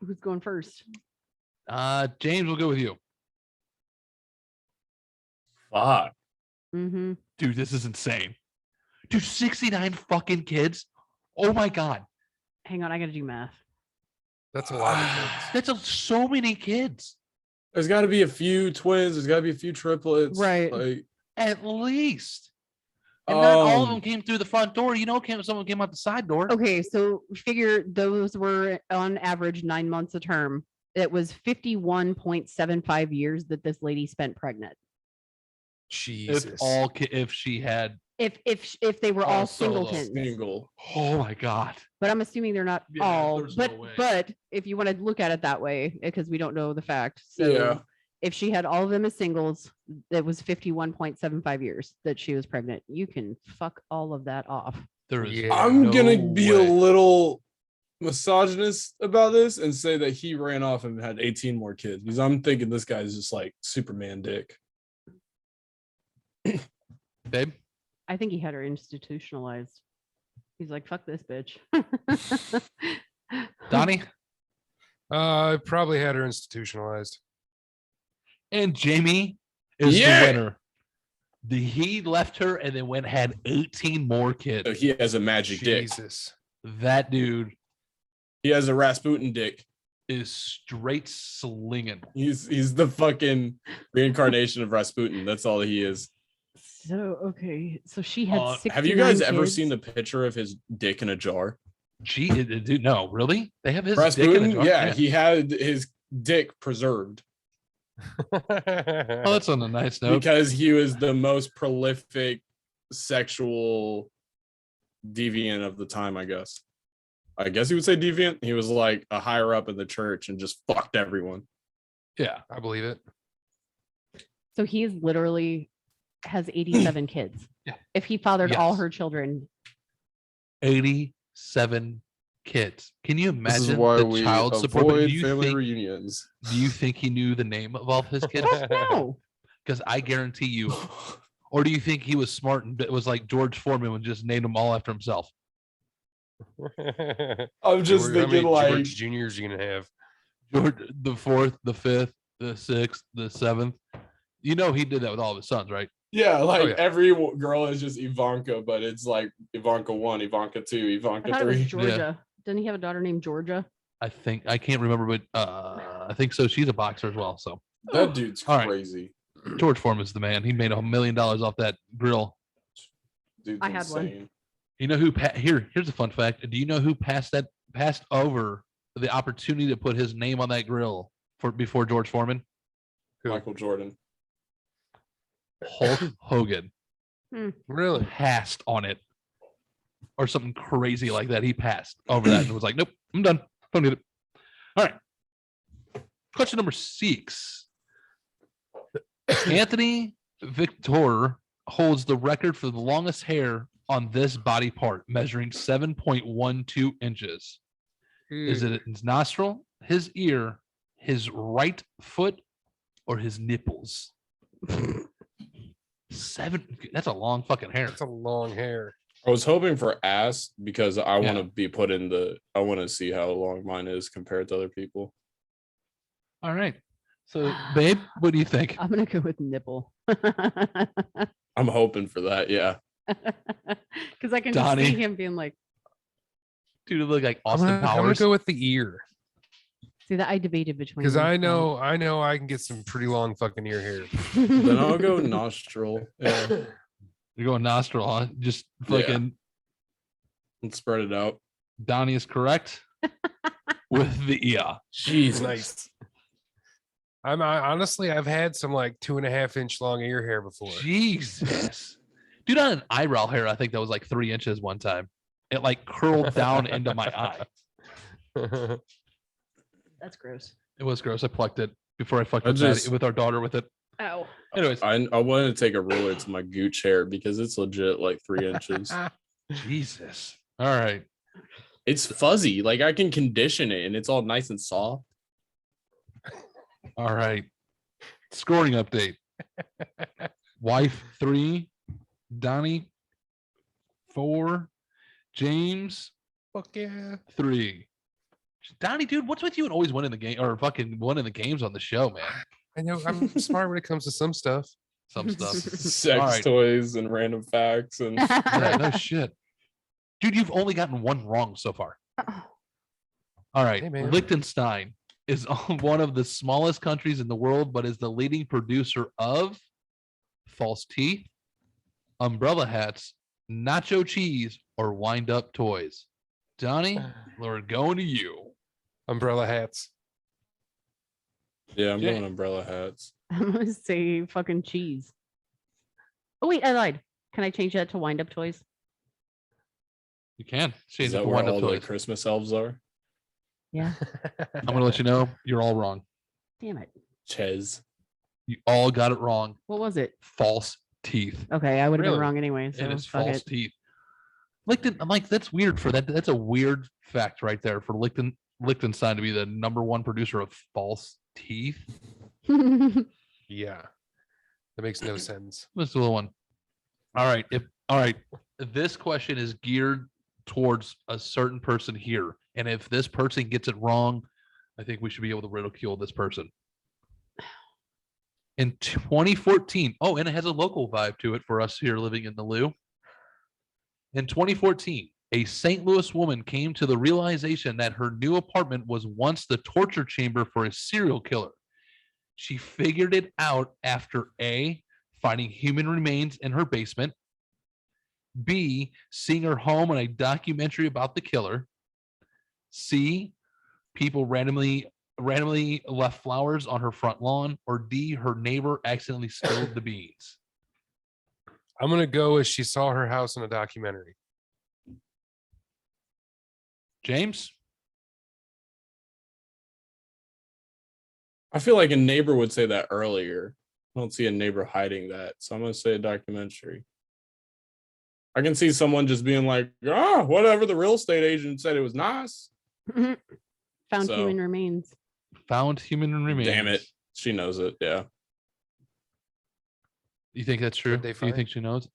Who's going first? James, we'll go with you. Fuck. Mm-hmm. Dude, this is insane. Dude, 69 fucking kids. Oh my God. Hang on, I gotta do math. That's a lot of kids. That's so many kids. There's got to be a few twins. There's got to be a few triplets. Right. Like, at least. And not all of them came through the front door. You know, someone came out the side door. Okay, so figure those were on average 9 months a term. It was 51.75 years that this lady spent pregnant. Jesus. If they were all singletons. Single. Oh my God. But I'm assuming they're not all. there's But no way. but if you want to look at it that way, because we don't know the fact. So Yeah. if she had all of them as singles, it was 51.75 years that she was pregnant. You can fuck all of that off. There is I'm gonna no be way. a little misogynist about this and say that he ran off and had 18 more kids because I'm thinking this guy's just like Superman dick. Babe. I think he had her institutionalized. He's like, fuck this bitch. Donnie I probably had her institutionalized. and Jamie is Yeah. the winner. He left her and then had 18 more kids. So he has a magic dick. Jesus. That dude He has a Rasputin dick. is straight slinging. He's the fucking reincarnation of Rasputin. That's all he is. So okay, so she had 69 Have you guys ever kids. seen the picture of his dick in a jar? Gee, dude, no, really? They have his dick in a Rasputin, jar? yeah, he had his dick preserved Oh, that's on a nice note. because he was the most prolific sexual deviant of the time, I guess. I guess you would say deviant. He was like a higher up in the church and just fucked everyone. Yeah. I believe it. So he's literally has 87 kids. Yeah. If he fathered all Yes. her children, 87 kids. Can you This is imagine why the we child support? But avoid do you family think, reunions. do you think he knew the name of all of his kids? fuck no. Because I guarantee you, or do you think he was smart and it was like George Foreman and just named them all after himself? I'm just How many thinking like, George Juniors you gonna have? George, the 4th, the 5th, the 6th, the 7th. You know he did that with all of his sons, right? yeah, like yeah. every girl is just Ivanka, but it's like Ivanka 1, Ivanka 2, I Ivanka thought it was 3. Georgia. Didn't he have a daughter named Georgia? I think I can't remember, but I think so. She's a boxer as well. So That dude's All right. crazy. George Foreman's the man. He made $1 million off that grill. I Dude's had one. insane. You know who? Here's a fun fact. Do you know who passed over the opportunity to put his name on that grill before George Foreman? Who? Michael Jordan. Hulk Hogan Really? passed on it, or something crazy like that. He passed over that and was like, "Nope, I'm done. Don't need it." All right. Question number 6. Anthony Victor holds the record for the longest hair on this body part, measuring 7.12 inches. Is it his nostril, his ear, his right foot, or his nipples? 7. That's a long fucking hair. That's a long hair. I was hoping for ass because I want Yeah. to be put in the. I want to see how long mine is compared to other people. All right. So, babe, what do you think? I'm gonna go with nipple. I'm hoping for that. Yeah. Because I can just Donnie. see him being like, Dude, you look like I'm Austin gonna Powers. go with the ear see that I debated between because these I two. know I can get some pretty long fucking ear hair. Then I'll go nostril. Yeah. You're going nostril, huh? Just Yeah. fucking And spread it out. Donnie is correct with the ear. Jesus. Nice. Honestly, I've had some like 2.5 inch long ear hair before. Jesus. Dude, on an eyebrow hair, I think that was like 3 inches one time. It like curled down into my eye. That's gross. It was gross. I plucked it before I fucked I with, just- with our daughter with it. Oh, Anyways, I wanted to take a ruler to my gooch hair because it's legit like 3 inches. Jesus. All right. It's fuzzy. Like I can condition it and it's all nice and soft. All right. Scoring update. Wife 3, Donnie 4, James Fuck yeah. 3. Donnie, dude, what's with you and always winning the game or fucking winning the games on the show, man? I know I'm smart when it comes to some stuff. Some stuff. Sex All right. toys and random facts and Yeah, no shit. Dude, you've only gotten one wrong so far. All right. Hey, man. Liechtenstein is one of the smallest countries in the world, but is the leading producer of false teeth, umbrella hats, nacho cheese, or wind up toys. Donnie, we're going to you. Umbrella hats. yeah, I'm Yeah. going umbrella hats. I'm gonna say fucking cheese. Oh wait, I lied. Can I change that to wind up toys? You can change Is it that to where wind all up the toys. Christmas elves are? Yeah. I'm going to let you know you're all wrong. Damn it. Ches. You all got it wrong. What was it? False teeth. Okay, I would have Really? been wrong anyway. So It is fuck false it. teeth. I'm like, that's weird for that. That's a weird fact right there for Liechtenstein to be the #1 producer of false teeth. Yeah. That makes no sense. Let's do the one. All right. All right. This question is geared towards a certain person here. And if this person gets it wrong, I think we should be able to ridicule this person. In 2014, oh, and it has a local vibe to it for us here living in the Lou. In 2014, a St. Louis woman came to the realization that her new apartment was once the torture chamber for a serial killer. She figured it out after A, finding human remains in her basement, B, seeing her home in a documentary about the killer, C, people randomly left flowers on her front lawn, or D, her neighbor accidentally spilled the beans? I'm gonna go as she saw her house in a documentary. James? I feel like a neighbor would say that earlier. I don't see a neighbor hiding that. So I'm going to say a documentary. I can see someone just being like, whatever, the real estate agent said it was nice. Found So- human remains. Found human remains. Damn it. She knows it. Yeah. You think that's true? What'd they Do you find? think she knows?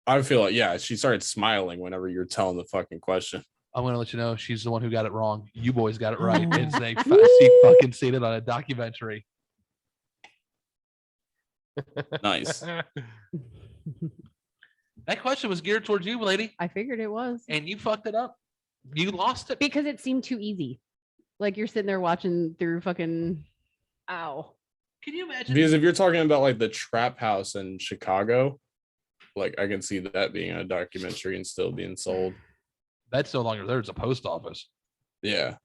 I feel like, yeah, she started smiling whenever you're telling the fucking question. I'm gonna let you know she's the one who got it wrong. You boys got it right. Oh. It's she fucking seen it on a documentary. Nice. That question was geared towards you, lady, I figured it was and you fucked it up. You lost it. because it seemed too easy. Like you're sitting there watching through fucking. Ow. Can you imagine? Because if you're talking about like the trap house in Chicago, like I can see that being a documentary and still being sold. That's no longer there. It's a post office. Yeah.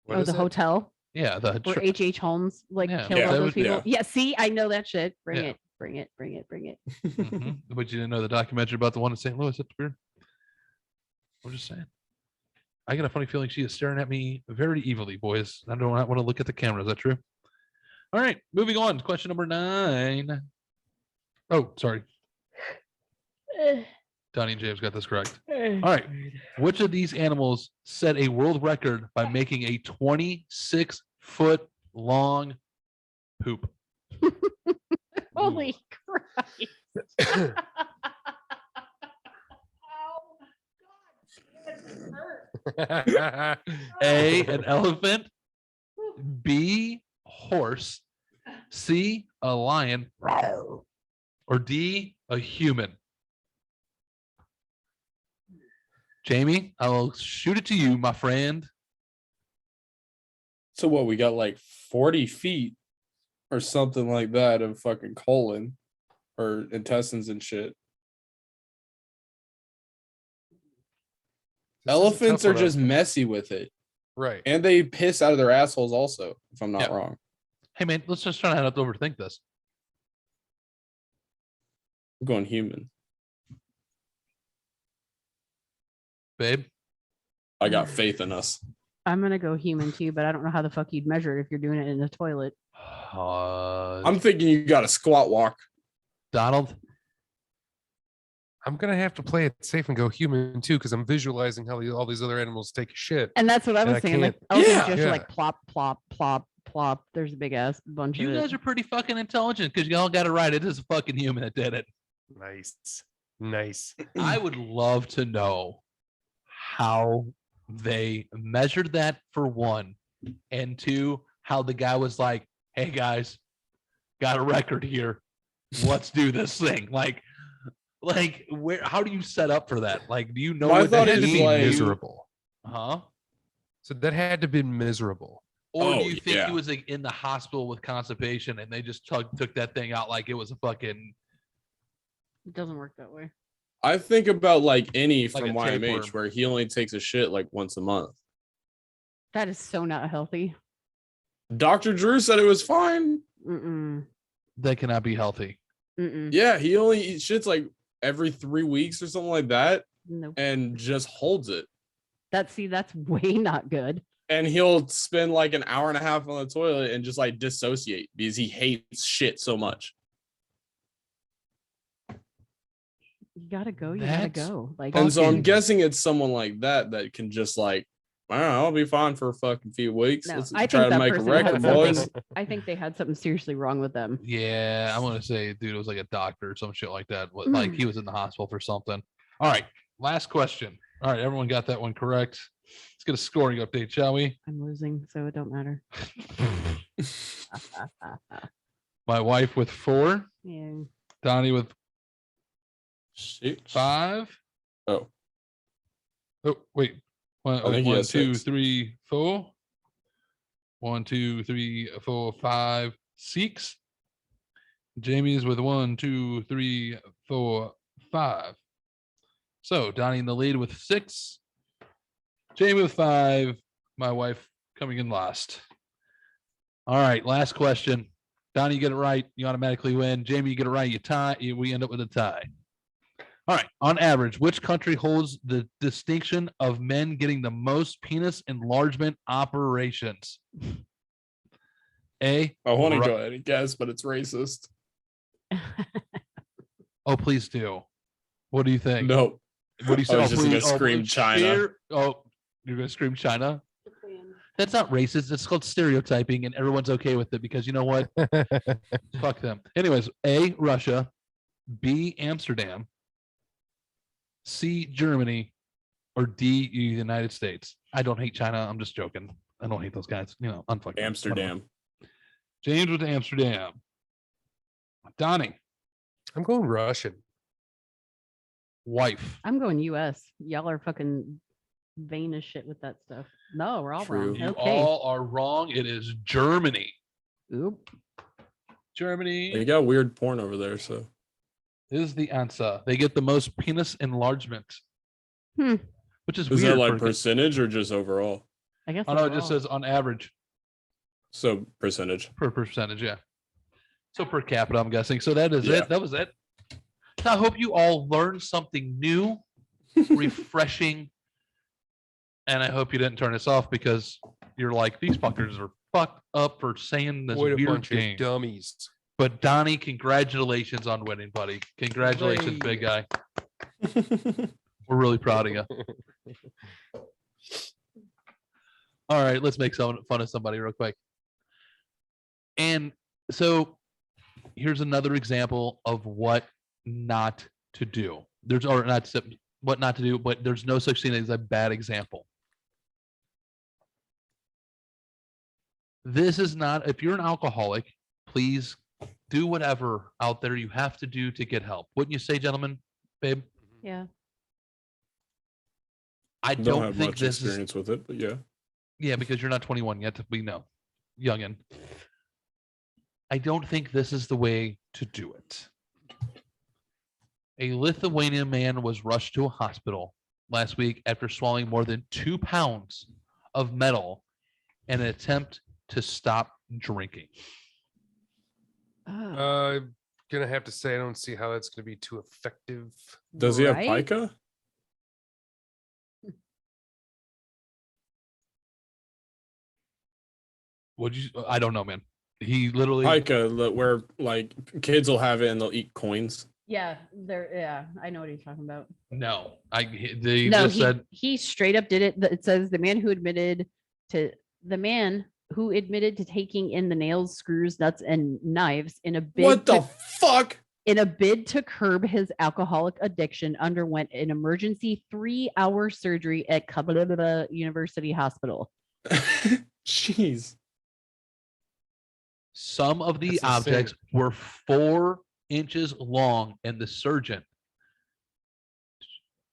What Oh, is the it? hotel Yeah, the where H.H. Holmes like Yeah. killed Yeah, all that those would- people. yeah. Yeah, see, I know that shit. Bring Yeah. it, bring it, bring it, bring it. Mhm. But you didn't know the documentary about the one in St. Louis. That's weird. I'm just saying. I got a funny feeling she is staring at me very evilly, boys. I don't want to look at the camera. Is that true? All right, moving on. Question number 9. Oh, sorry. Donnie and James got this correct. All right. Which of these animals set a world record by making a 26-foot long poop? Holy Christ. A, an elephant. B, horse. C, a lion. Or D, a human. Jamie, I will shoot it to you, my friend. So what, we got like 40 feet or something like that of fucking colon or intestines and shit. This is a Elephants tough are one. just messy with it. Right. And they piss out of their assholes also, if I'm not Yeah. wrong. Hey, man, let's just try not to overthink this. I'm going human. Babe, I got faith in us. I'm gonna go human too, but I don't know how the fuck you'd measure it if you're doing it in the toilet. I'm thinking you got a squat walk. Donald. I'm gonna have to play it safe and go human too, because I'm visualizing how all these other animals take a shit. And that's what I And was I saying. Like, can't- elephants Yeah. just Yeah. like plop, plop, plop, plop. There's a big ass bunch You of it. guys are pretty fucking intelligent because y'all got it right. It is a fucking human that did it. Nice. Nice. I would love to know how they measured that, for one, and two, how the guy was like, "Hey guys, got a record here. Let's do this thing." Like where? How do you set up for that? Like, do you know My what thought that That had to is be like- miserable. Huh? So that had to be miserable. Or do Oh, you think yeah. he was like in the hospital with constipation and they just took that thing out like it was a fucking It doesn't work that way. I think about like any Like from a tapeworm. YMH where he only takes a shit like once a month. That is so not healthy. Dr. Drew said it was fine. Mm-mm. that cannot be healthy? Mm-mm. Yeah, he only eats shits like every 3 weeks or something like that Nope. and just holds it. That's way not good. And he'll spend like an hour and a half on the toilet and just like dissociate because he hates shit so much. You gotta go. You That's gotta go. Like, And so I'm Fucking- guessing it's someone like that that can just like, I don't know, I'll be fine for a fucking few weeks. No, Let's I try think to that make a person record, had boys. something- I think they had something seriously wrong with them. Yeah, I want to say, dude, it was like a doctor or some shit like that. Like he was in the hospital for something. All right, last question. All right, everyone got that one correct. Let's get a scoring update, shall we? I'm losing, so it don't matter. My wife with 4, Yeah. Donnie with Shit. 5. Oh, Oh, wait. One, I think he 1, has 2, 6. 3, 4. 1, 2, 3, 4, 5, 6. Jamie's with 1, 2, 3, 4, 5. So Donnie in the lead with 6. Jamie with 5. My wife coming in last. All right, last question. Donnie, you get it right, you automatically win. Jamie, you get it right, you tie. We end up with a tie. All right. On average, which country holds the distinction of men getting the most penis enlargement operations? A. I want to Ru- go ahead and guess, but it's racist. Oh, please do. What do you think? Nope. What do you say? I was just gonna please- scream please China. share- Oh, you're gonna scream China? That's not racist. It's called stereotyping, and everyone's okay with it because you know what? Fuck them. Anyways, A. Russia, B. Amsterdam, C. Germany, or D. United States. I don't hate China. I'm just joking. I don't hate those guys. Unfuck them. Amsterdam. Whatever. James with Amsterdam. Donnie, I'm going Russian. wife. I'm going US. Y'all are fucking vain as shit with that stuff. No, we're all True. wrong. You Okay. all are wrong. It is Germany. Oop. Germany They got weird porn over there, so is the answer. They get the most penis enlargement. Hmm. Which is is weird. that like for- percentage or just overall? I guess. Oh no, it just overall. says on average So percentage. per percentage. Yeah. So per capita, I'm guessing. So that is Yeah. it. That was it. So I hope you all learned something new, refreshing, and I hope you didn't turn this off because you're like, these fuckers are fucked up for saying this What a weird bunch game. of dummies. But Donnie, congratulations on winning, buddy. Congratulations, Hooray. big guy. We're really proud of you. All right, let's make some fun of somebody real quick. And so here's another example of what not to do. What not to do, but there's no such thing as a bad example. This is not, if you're an alcoholic, please do whatever out there you have to do to get help. Wouldn't you say, gentlemen, babe? Yeah. I Don't don't have think much this is, experience with it, but yeah. yeah, because you're not 21 yet. We know, youngin. I don't think this is the way to do it. A Lithuanian man was rushed to a hospital last week after swallowing more than 2 pounds of metal in an attempt to stop drinking. Oh, Gonna have to say I don't see how that's gonna be too effective. Does he have right? pica? Would you? I don't know, man. He literally. Pica, where like kids will have it and they'll eat coins. Yeah, yeah, I know what he's talking about. No, they No, just said he straight up did it. It says the man who admitted to taking in the nails, screws, nuts, and knives in a bid What the fuck? in a bid to curb his alcoholic addiction underwent an emergency 3-hour surgery at Catalytic University Hospital. Jeez. some of the That's insane. objects were 4 inches long, and the surgeon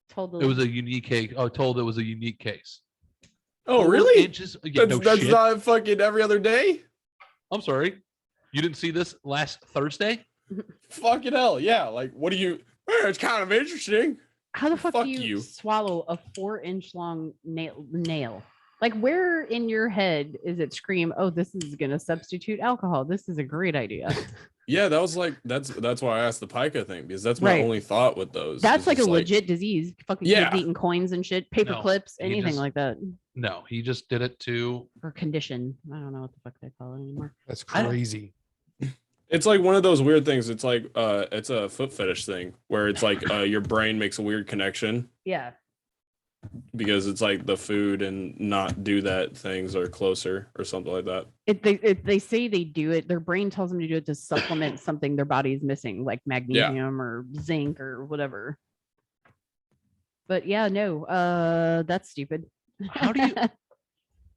Told it was a unique case. Oh, told it was a unique case. Oh, 4 really? Inches. Yeah, no That's shit. not fucking every other day? I'm sorry. You didn't see this last Thursday? Fucking hell. Yeah. Like, what do you. It's kind of interesting. How the fuck Fuck do you, you. swallow a 4-inch long nail? Like, where in your head is it scream, oh, this is gonna substitute alcohol? This is a great idea. Yeah, that was like that's why I asked the pica thing, because that's my Right. only thought with those. That's is like a just legit disease. Fucking Yeah. kids eating coins and shit, paper No, clips, he anything just- like that. No, he just did it to. Or condition. I don't know what the fuck they call it anymore. That's I don't- crazy. It's like one of those weird things. It's like it's a foot fetish thing where it's like your brain makes a weird connection Yeah. because it's like the food and not do that things are closer or something like that. They say they do it. Their brain tells them to do it to supplement something their body is missing, like magnesium or zinc or whatever. But yeah, no, that's stupid. How do you?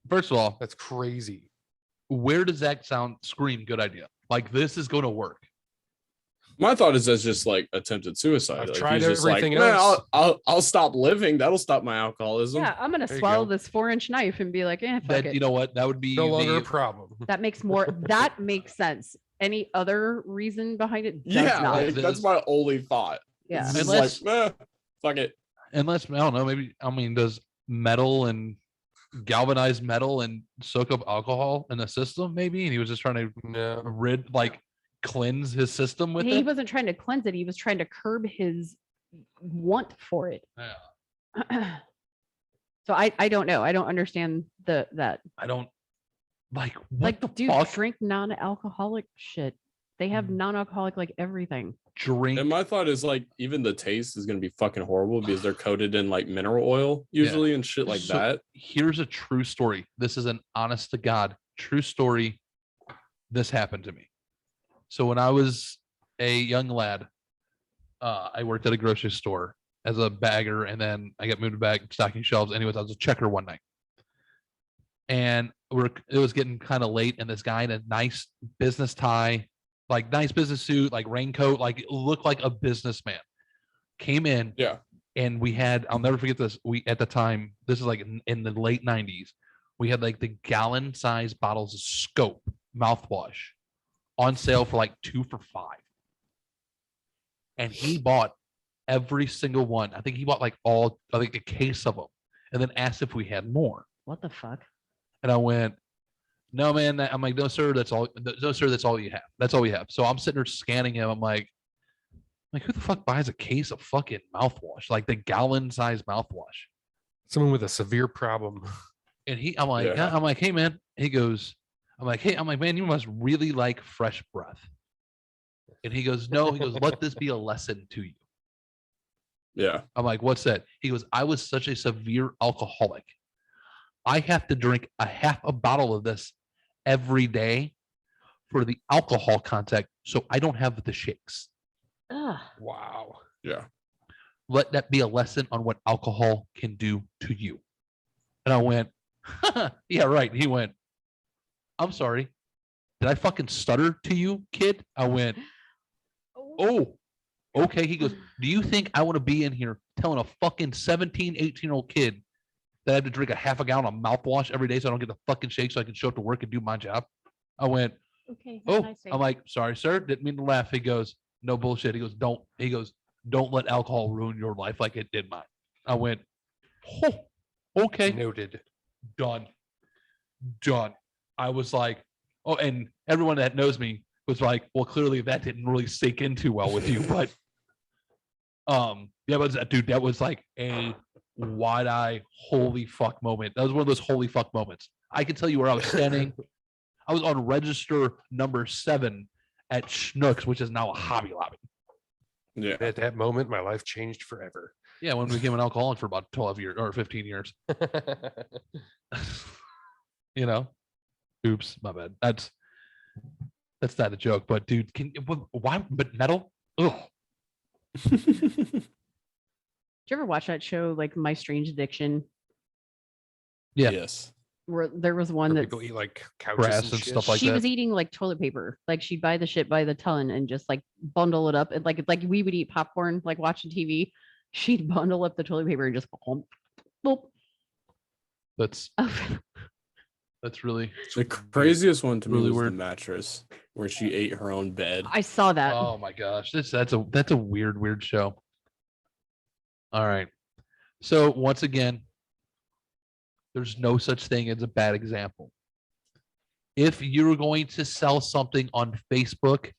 First of all, That's crazy. where does that sound? Scream, good idea. Like this is going to work. My thought is that's just like attempted suicide. I've Like, tried he's just like, everything "Man, else." I'll stop living. That'll stop my alcoholism. Yeah, I'm gonna There you swallow go. this 4-inch knife and be like, fuck That it. you know what? That would be No longer a me. problem. That makes that makes sense. Any other reason behind it does Yeah, not. like, that's my only thought. Yeah. It's just Unless- like, fuck it. Unless I don't know. Maybe I mean, does metal and galvanize metal and soak up alcohol in the system, maybe, and he was just trying to No. cleanse his system with He it. wasn't trying to cleanse it. He was trying to curb his want for it. Yeah. So I don't know. I don't understand that. I don't what the Dude, fuck? drink non-alcoholic shit. They have Mm. non-alcoholic like everything. Drink. And my thought is like even the taste is gonna be fucking horrible because they're coated in like mineral oil usually and shit like So, that. Here's a true story. This is an honest to God true story. This happened to me. So when I was a young lad, I worked at a grocery store as a bagger, and then I got moved back stocking shelves. Anyways, I was a checker one night, and it was getting kind of late, and this guy in a nice business tie, like nice business suit, like raincoat, like it looked like a businessman, came in. Yeah. And we had, I'll never forget this. We, at the time, this is like in the late 90s, we had like the gallon size bottles of Scope mouthwash on sale for like 2 for $5. And he bought every single one. I think he bought a case of them, and then asked if we had more. What the fuck? And I went, no, man. I'm like, no, sir, that's all. No, sir, that's all you have. That's all we have. So I'm sitting there scanning him. I'm like, who the fuck buys a case of fucking mouthwash, like the gallon size mouthwash? Someone with a severe problem. And I'm like, hey, man. He goes, I'm like, man, you must really like fresh breath. And he goes, no. He goes, let this be a lesson to you. Yeah. I'm like, what's that? He goes, I was such a severe alcoholic. I have to drink a half a bottle of this every day for the alcohol content, so I don't have the shakes. Ugh. Wow. Yeah. Let that be a lesson on what alcohol can do to you. And I went, yeah, right. He went, I'm sorry. Did I fucking stutter to you, kid? I went, oh, okay. He goes, do you think I want to be in here telling a fucking 17, 18-year-old kid that I have to drink a half a gallon of mouthwash every day so I don't get the fucking shake so I can show up to work and do my job? I went, okay. I'm like, sorry, sir. Didn't mean to laugh. He goes, no bullshit. He goes, don't let alcohol ruin your life like it did mine. I went, oh, okay. Noted. Done. I was like, oh, and everyone that knows me was like, well, clearly that didn't really sink in too well with you, but yeah, but dude, that was like a wide-eye holy fuck moment. That was one of those holy fuck moments. I can tell you where I was standing. I was on register number 7 at Schnucks, which is now a Hobby Lobby. Yeah. At that moment, my life changed forever. Yeah, when we became an alcoholic for about 12 years or 15 years. You know, oops, my bad. That's not a joke, but dude, why? But metal? Ugh. Did you ever watch that show, like My Strange Addiction? Yeah. Yes. Where there was one Where that people eat like couches Grass and shit. stuff like she that. was eating like toilet paper. Like she'd buy the shit by the ton and just like bundle it up. And like we would eat popcorn, like watching TV. She'd bundle up the toilet paper and just boop. That's really. The craziest one to me Really was the weird. mattress where she ate her own bed. I saw that. Oh my gosh, that's a weird show. All right, so once again, there's no such thing as a bad example. If you're going to sell something on Facebook,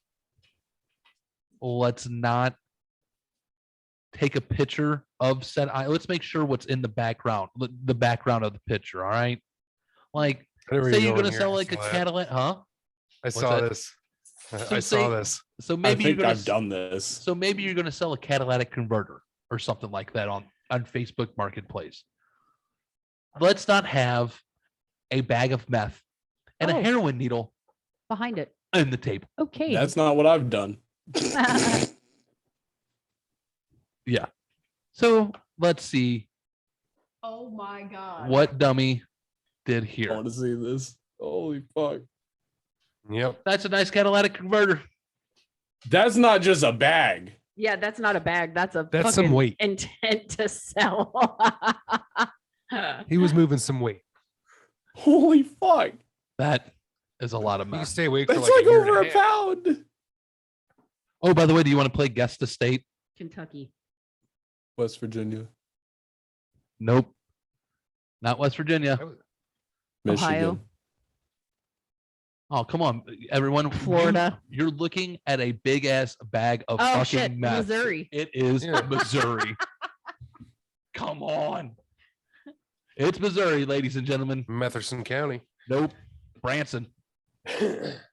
let's not take a picture of said. Let's make sure what's in the background of the picture. All right, like I know where say you're going going to here. sell I like a saw that. Cadillac, huh? I What's saw that? this. So I saw say- this. So I maybe you're think going I've done this. So maybe you're going to sell a catalytic converter or something like that on Facebook Marketplace. Let's not have a bag of meth and a Oh. heroin needle Behind it. in the table. Okay. That's not what I've done. Yeah. So let's see Oh my god. what dummy did I here. want to see this. Holy fuck. Yep. That's a nice catalytic converter. That's not just a bag. Yeah, that's not a bag. That's Some fucking weight. intent to sell. He was moving some weight. Holy fuck. That is a lot of You can meth. stay awake for That's like, like a year over and a a half. pound. Oh, by the way, do you want to play guess the state? Kentucky. West Virginia. Nope. Not West Virginia. Michigan. Ohio. Oh, come on, everyone. Florida. You're looking at a big ass bag of Oh, fucking shit, meth. Missouri. It is Yeah. Missouri. Come on. It's Missouri, ladies and gentlemen. Metherson County. Nope. Branson.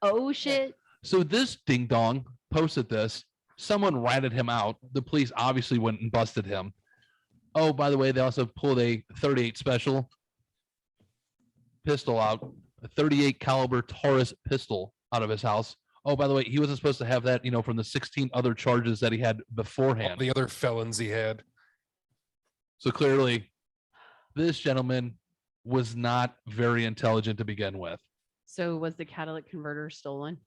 Oh shit. So this ding dong posted this. Someone ratted him out. The police obviously went and busted him. Oh, by the way, they also pulled a 38 special pistol out, a 38 caliber Taurus pistol out of his house. Oh, by the way, he wasn't supposed to have that, from the 16 other charges that he had All beforehand. the other felons he had. So clearly, this gentleman was not very intelligent to begin with. So was the catalytic converter stolen?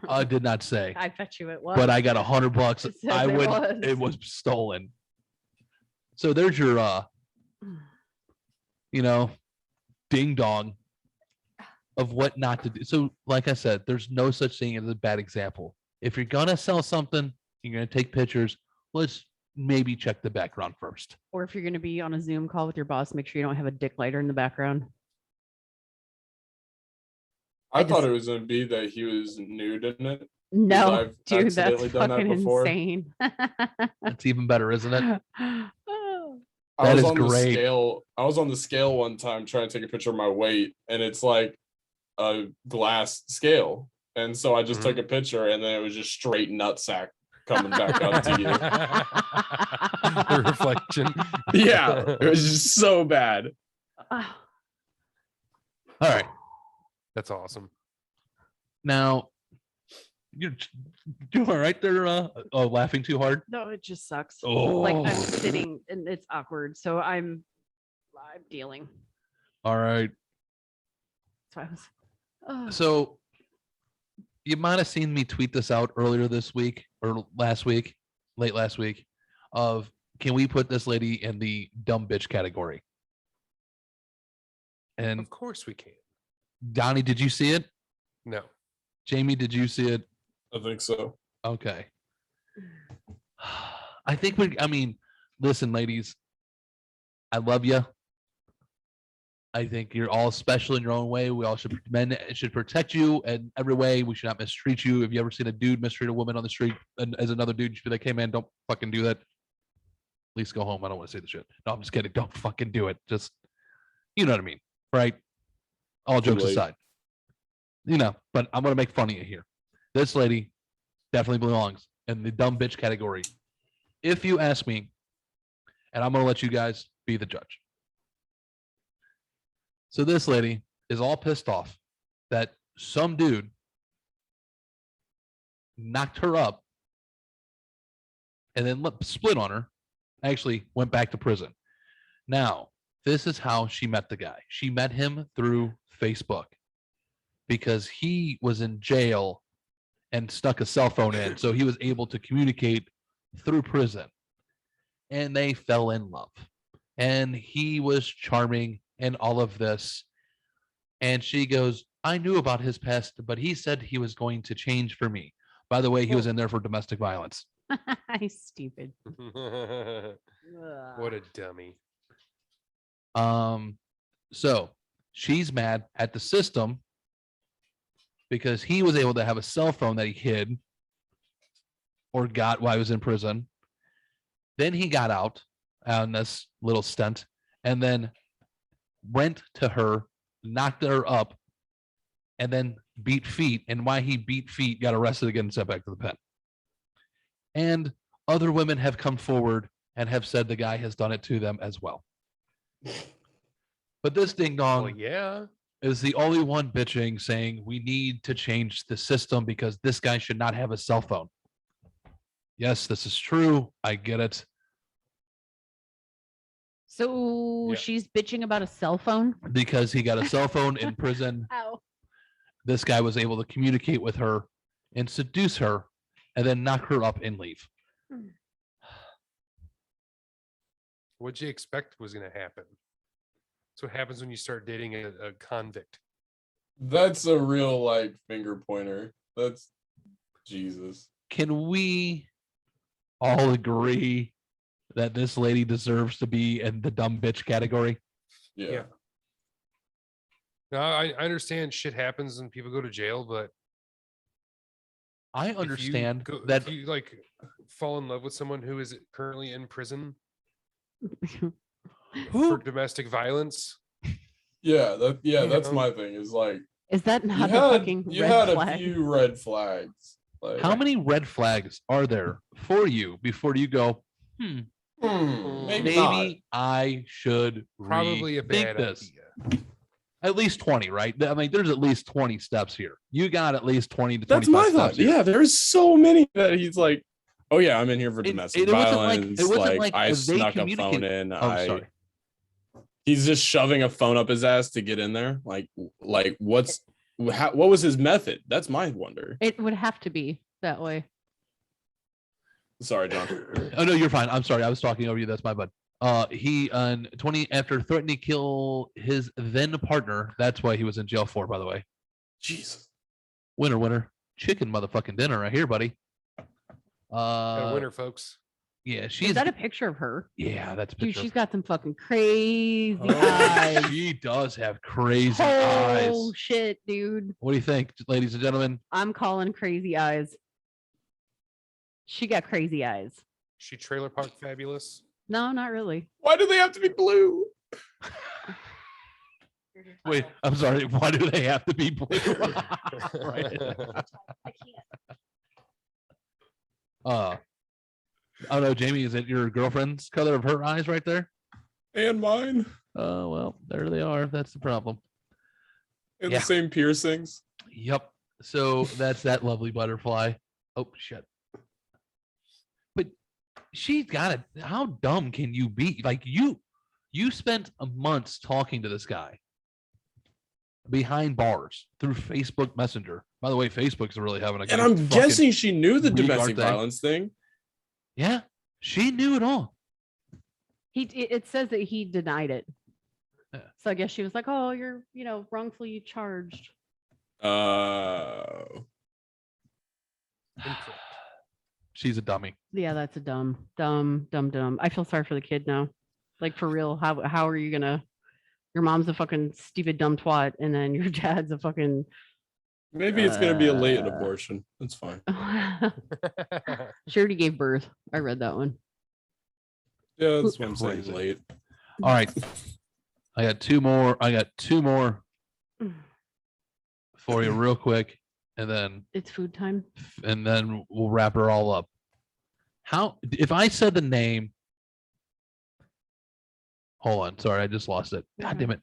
I did not say, I bet you it was. but I got $100. It says I it would. was. It was stolen. So there's your, ding dong of what not to do. So, like I said, there's no such thing as a bad example. If you're gonna sell something, you're gonna take pictures. Let's maybe check the background first. Or if you're going to be on a Zoom call with your boss, make sure you don't have a dick lighter in the background. I I thought just- it was gonna be that he was nude in it. No, I've dude, that's accidentally done that fucking before. insane. That's even better, isn't it? Oh. I That was is on great. the scale. I was on the scale one time trying to take a picture of my weight, and it's like a glass scale. And so I just Mhm. took a picture, and then it was just straight nutsack coming back up to you. The reflection. Yeah, it was just so bad. Oh. All right. That's awesome. Now, you're doing all right there. Laughing too hard. No, it just sucks. Oh, Like I'm sitting and it's awkward. So I'm dealing. all right. So I was. Oh. So you might have seen me tweet this out earlier this week or late last week, of can we put this lady in the dumb bitch category? And Of course we can. Donnie, did you see it? No. Jamie, did you see it? I think so. Okay. I think listen, ladies, I love you. I think you're all special in your own way. We all men should protect you in every way. We should not mistreat you. If you ever seen a dude mistreat a woman on the street and as another dude, you should be like, hey man, don't fucking do that. At least go home. I don't want to say the shit. No, I'm just kidding. Don't fucking do it. Just, you know what I mean? Right? All jokes Too late. aside. But I'm going to make fun of you here. This lady definitely belongs in the dumb bitch category. If you ask me, and I'm going to let you guys be the judge. So this lady is all pissed off that some dude knocked her up and then split on her, actually went back to prison. Now, this is how she met the guy. She met him through Facebook because he was in jail and stuck a cell phone in. So he was able to communicate through prison. And they fell in love. And he was charming and all of this. And she goes, I knew about his past, but he said he was going to change for me. By the way, he was in there for domestic violence. He's stupid. What a dummy. So she's mad at the system because he was able to have a cell phone that he hid or got while he was in prison. Then he got out on this little stunt and then went to her, knocked her up, and then beat feet. And why he beat feet, got arrested again and sent back to the pen. And other women have come forward and have said the guy has done it to them as well. But this ding dong Well, yeah. is the only one bitching, saying we need to change the system because this guy should not have a cell phone. Yes, this is true. I get it. So Yeah. she's bitching about a cell phone. Because he got a cell phone in prison. Ow. This guy was able to communicate with her and seduce her and then knock her up and leave. What'd you expect was going to happen? That's what happens when you start dating a convict. That's a real finger pointer. That's Jesus. Can we all agree that this lady deserves to be in the dumb bitch category? Yeah. Yeah. No, I understand shit happens and people go to jail, but I if you understand go, that if you like fall in love with someone who is currently in prison for who domestic violence, Yeah, You that's know? my thing. Is like Is that you not a had fucking you red had flag? a few red flags. Like, how many red flags are there for you before you go, maybe maybe not. I should probably a rethink bad this. idea. At least 20, right? I mean, there's at least 20 steps here. You got at least 20 to That's 25 my steps thought. here. Yeah, there's so many that he's like, oh yeah, I'm in here for domestic it wasn't like violence. it wasn't like I they snuck a phone communicate. in. Oh, sorry. He's just shoving a phone up his ass to get in there. Like what was his method? That's my wonder. It would have to be that way. Sorry, John. Oh no, you're fine. I'm sorry. I was talking over you. That's my bad. He on 20 after threatening to kill his then partner. That's why he was in jail for, by the way. Jesus. Winner, chicken motherfucking dinner right here, buddy. Got a winner, folks. Yeah, Is she's that a picture of her? yeah, that's a Dude, picture. she's got some fucking crazy Oh, eyes. she does have crazy Oh eyes. shit, dude. What do you think, ladies and gentlemen? I'm calling crazy eyes. She got crazy eyes. She trailer park fabulous. No, not really. Why do they have to be blue? Wait, I'm sorry. Why do they have to be blue? Right. Oh no, Jamie, is it your girlfriend's color of her eyes right there? And mine. Oh well, there they are. That's the problem. And Yeah. the same piercings. Yep. So that's that lovely butterfly. Oh shit. But she's got it. How dumb can you be? Like you spent months talking to this guy behind bars through Facebook Messenger. By the way, Facebook's really having a And good I'm fucking guessing she knew the week, domestic aren't they? violence thing. Yeah, she knew it all. It says that he denied it. Yeah. So I guess she was like, "Oh, you're, wrongfully charged." She's a dummy. Yeah, that's a dumb. I feel sorry for the kid now. Like for real, how are you gonna? Your mom's a fucking stupid dumb twat, and then your dad's a fucking. Maybe it's gonna be a late abortion. That's fine. She already gave birth. I read that one. Yeah, that's what I'm saying. Crazy. Late. All right. I got two more for you real quick, and then It's food time. we'll wrap her all up. How if I said the name? Hold on, sorry, I just lost it. God damn it.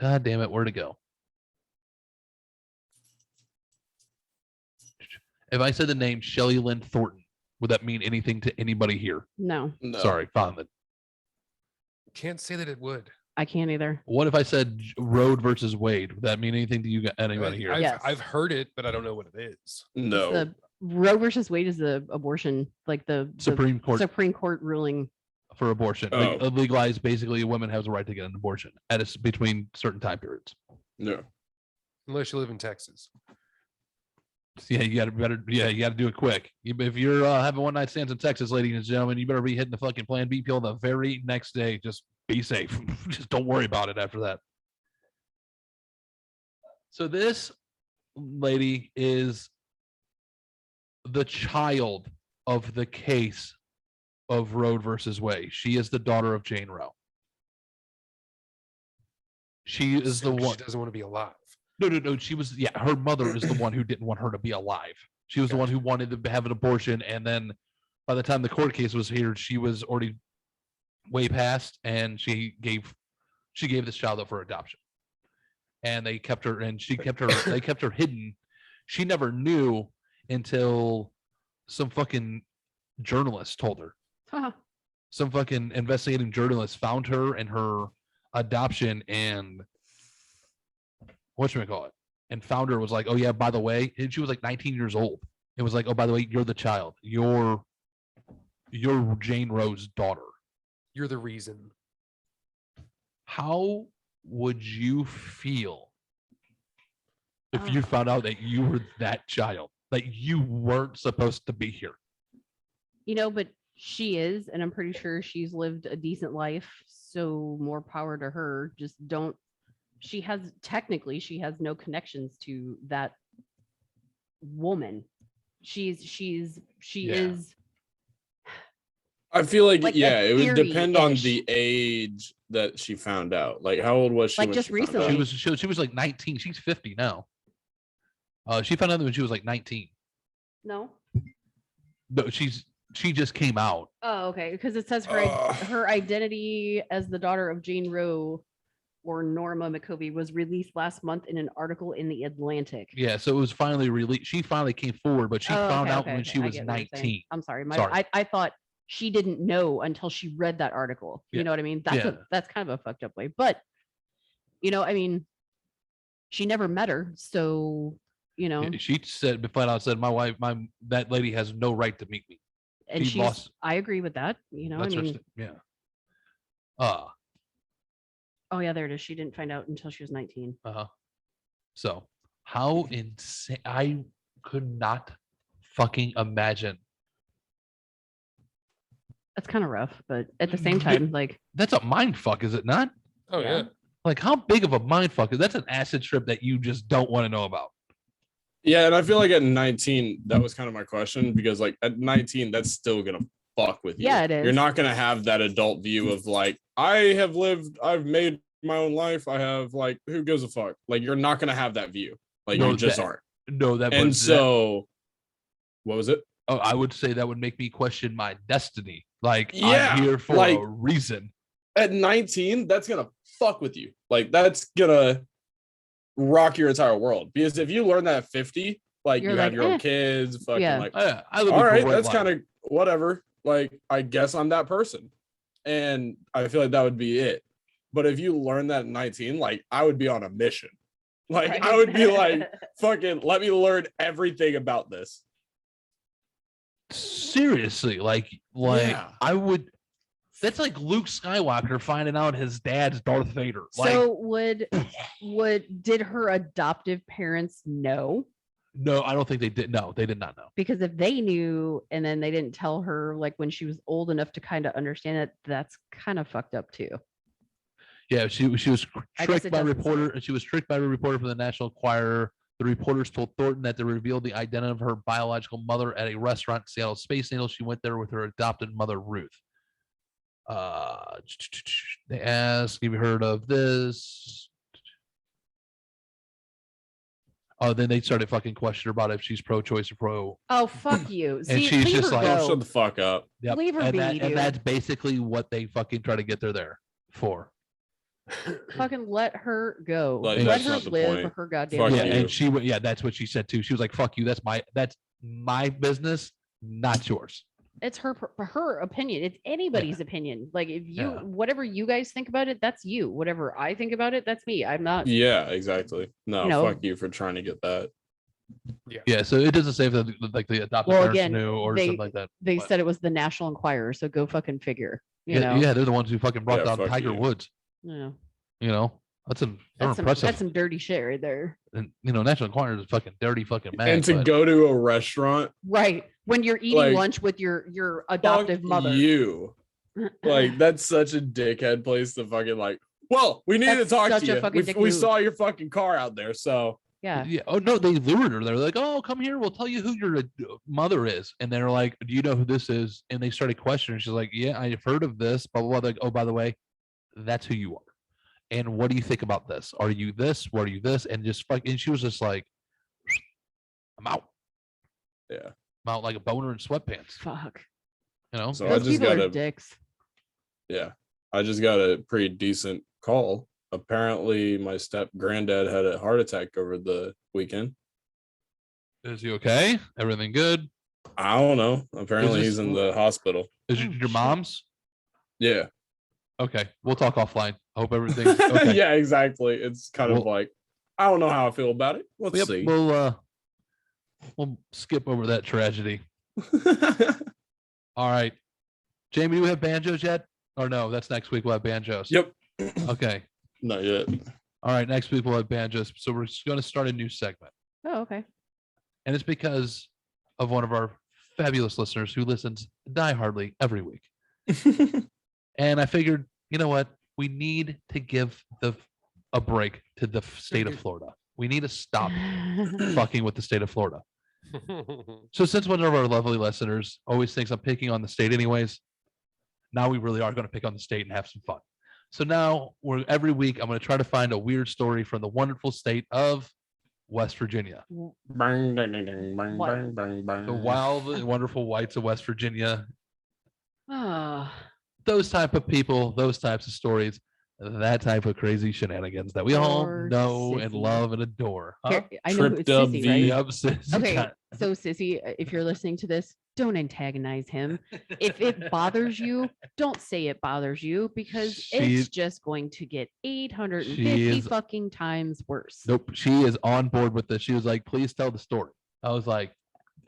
God damn it, where'd it go? If I said the name Shelley Lynn Thornton, would that mean anything to anybody here? No, No. Sorry, found it. Can't say that it would. I can't either. What if I said Road versus Wade? Would that mean anything to you? Anybody here? Yes. I've heard it, but I don't know what it is. No. The Roe versus Wade is the abortion, like the Supreme Court Supreme Court ruling. for abortion. Oh. Legalized, basically, a woman has a right to get an abortion between certain time periods. No. Unless you live in Texas. Yeah, you got to do it quick. If you're having one night stands in Texas, ladies and gentlemen, you better be hitting the fucking Plan B pill the very next day. Just be safe. Just don't worry about it after that. So this lady is the child of the case of Roe versus Wade. She is the daughter of Jane Roe. She is the Assume one. She doesn't want to be alive. No. She was, her mother is the one who didn't want her to be alive. She was the one who wanted to have an abortion. And then by the time the court case was here, she was already way past, and she gave this child up for adoption. And they kept her, and they kept her hidden. She never knew until some fucking journalist told her. Huh. Some fucking investigating journalist found her and her adoption and whatchamacallit, and found her, was like, oh yeah, by the way, and she was like 19 years old. It was like, oh, by the way, you're the child. You're Jane Roe's daughter. You're the reason. How would you feel if you found out that you were that child, that you weren't supposed to be here? But She is, and I'm pretty sure she's lived a decent life. So more power to her. Just don't. She has no connections to that woman. She Yeah. is I feel like, Like, yeah, it would depend on theory-ish. the age that she found out. Like, how old was she Like, when just she found recently. out? She was like 19. She's 50 now. She found out when she was like 19. no. No, she just came out. Oh, okay. Because it says her Ugh. her identity as the daughter of Jane Roe or Norma McCovey was released last month in an article in the Atlantic. Yeah, so it was finally released. She finally came forward, but she Oh, found okay, out okay, when okay. she I was get what you're saying. 19. I'm sorry. Sorry. I thought she didn't know until she read that article. You Yeah. know what I mean? Yeah. That's kind of a fucked up way. But I mean, she never met her, so She said flat out said, "My wife, that lady has no right to meet me." and she lost- I agree with that. I That's her. mean, Yeah. oh yeah, there it is. She didn't find out until she was 19. So how insane! I could not fucking imagine. That's kind of rough, but at the same time, like, That's a mind fuck, is it not? Oh Yeah. yeah. Like, how big of a mind fuck is that's an acid trip that you just don't want to know about? Yeah, and I feel like at 19, that was kind of my question, because like at 19, that's still gonna fuck with you. Yeah, it is. You're not gonna have that adult view of like, I've made my own life. I have like, who gives a fuck? Like, you're not gonna have that view. Like, No, you just that- aren't. No, that And was so, what was it? I would say that would make me question my destiny. Like, Yeah, I'm here for like- a reason. At 19, that's gonna fuck with you. Like, that's gonna rock your entire world. Because if you learn that at 50, like, You're you have like, your own eh. kids, fucking Yeah. like, I live all a right, great that's life. kind of whatever. Like, I guess I'm that person. And I feel like that would be it. But if you learn that at 19, like, I would be on a mission. Like, Right? I would be like, fucking, let me learn everything about this. Seriously, like Yeah. I would. That's like Luke Skywalker finding out his dad's Darth Vader. Like, So did her adoptive parents know? no, I don't think they did. No, they did not know. Because if they knew and then they didn't tell her like when she was old enough to kind of understand it, that's kind of fucked up too. Yeah, she was I guess tricked it by a doesn't say. reporter, and she was tricked by a reporter from the National Enquirer. The reporters told Thornton that they revealed the identity of her biological mother at a restaurant in Seattle Space Needle. She went there with her adopted mother, Ruth. They asked, "Have you heard of this?" Oh, then they started fucking questioning her about if she's pro-choice or pro. Oh, fuck you. See, she's leave just her like, Oh, go. shut the fuck up. Yep. Leave her and, be, and dude. that's basically what they fucking try to get there for. Fucking let her go. Like, Let that's her not the live point. her goddamn Fuck Yeah, life. you. and she went. Yeah, that's what she said too. She was like, "Fuck you. That's my business, not yours." It's her opinion. It's anybody's opinion. Like if you Yeah. whatever you guys think about it, that's you. Whatever I think about it, that's me. I'm not. Yeah, exactly. No, You know- fuck you for trying to get that. Yeah, so it doesn't say if like the adopted Well, parents again, knew or they- something like that. They But- said it was the National Enquirer, so go fucking figure. You yeah, know. yeah, they're the ones who fucking brought Yeah, down fuck Tiger you. Woods. Yeah. You know, they're That's impressive. some dirty shit right there. And National Enquirer is fucking dirty fucking man. And to but- go to a restaurant, Right. When you're eating Like, lunch with your fuck adoptive mother. you. Like, that's such a dickhead place to fucking like, well, we need to That's talk such to a you. fucking dick We move. saw your fucking car out there. So Yeah. Yeah. Oh no, they lured her. They're like, "Oh, come here. We'll tell you who your mother is." And they're like, "Do you know who this is?" And they started questioning. She's like, "Yeah, I've heard of this." Blah blah blah. They're like, "Oh, by the way, that's who you are." And what do you think about this? Are you this? What are you this? And just fucking. And she was just like, "I'm out. yeah. I'm out like a boner in sweatpants." Fuck. You know. So I Those just people got are a dicks. yeah. I just got a pretty decent call. Apparently my step granddad had a heart attack over the weekend. Is he okay? Everything good? I don't know. Apparently this- he's in the hospital. Is Oh, it your shit. mom's? Yeah. Okay, we'll talk offline. I hope everything's okay. Yeah, exactly. It's kind of Well- like, I don't know how I feel about it. Let's Yep, see. we'll skip over that tragedy. All right. Jamie, do we have banjos yet? Or no, that's next week we'll have banjos. Yep. Okay. Not yet. All right, next week we'll have banjos. So we're just going to start a new segment. Oh, okay. And it's because of one of our fabulous listeners who listens diehardly every week. And I figured, you know what? We need to give a break to the state of Florida. We need to stop fucking with the state of Florida. So since one of our lovely listeners always thinks I'm picking on the state anyways, now we really are going to pick on the state and have some fun. So now every week I'm going to try to find a weird story from the wonderful state of West Virginia. Bang, ding, ding, ding, bang, What? bang, bang, bang. The wild and wonderful whites of West Virginia. Oh, Those type of people, those types of stories, that type of crazy shenanigans that we all Poor know and sissy. love and adore. Huh? here, I know who it's Tripped up Sissy, V. right? Yep, sis. Okay, so Sissy, if you're listening to this, don't antagonize him. If it bothers you, don't say it bothers you because She- it's just going to get She 850 is- fucking times worse. Nope, she is on board with this. She was like, "Please tell the story." I was like,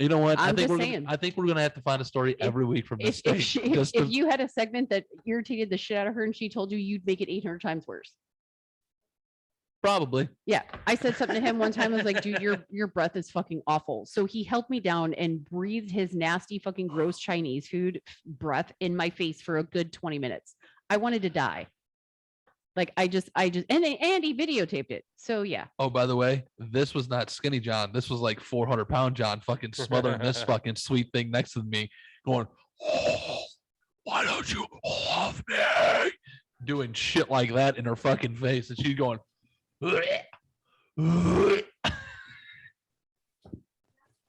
"You know what? I'm just we're saying. I think we're gonna have to find a story every week from this If, state." just to- if you had a segment that irritated the shit out of her and she told you you'd make it 800 times worse. probably. Yeah, I said something to him one time. I was like, dude, your breath is fucking awful. So he helped me down and breathed his nasty fucking gross Chinese food breath in my face for a good 20 minutes. I wanted to die. Like I just and he videotaped it. So yeah. Oh, by the way, this was not skinny John. This was like 400-pound John, fucking smothering this fucking sweet thing next to me, going, "Oh, why don't you love me?" Doing shit like that in her fucking face, and she's going.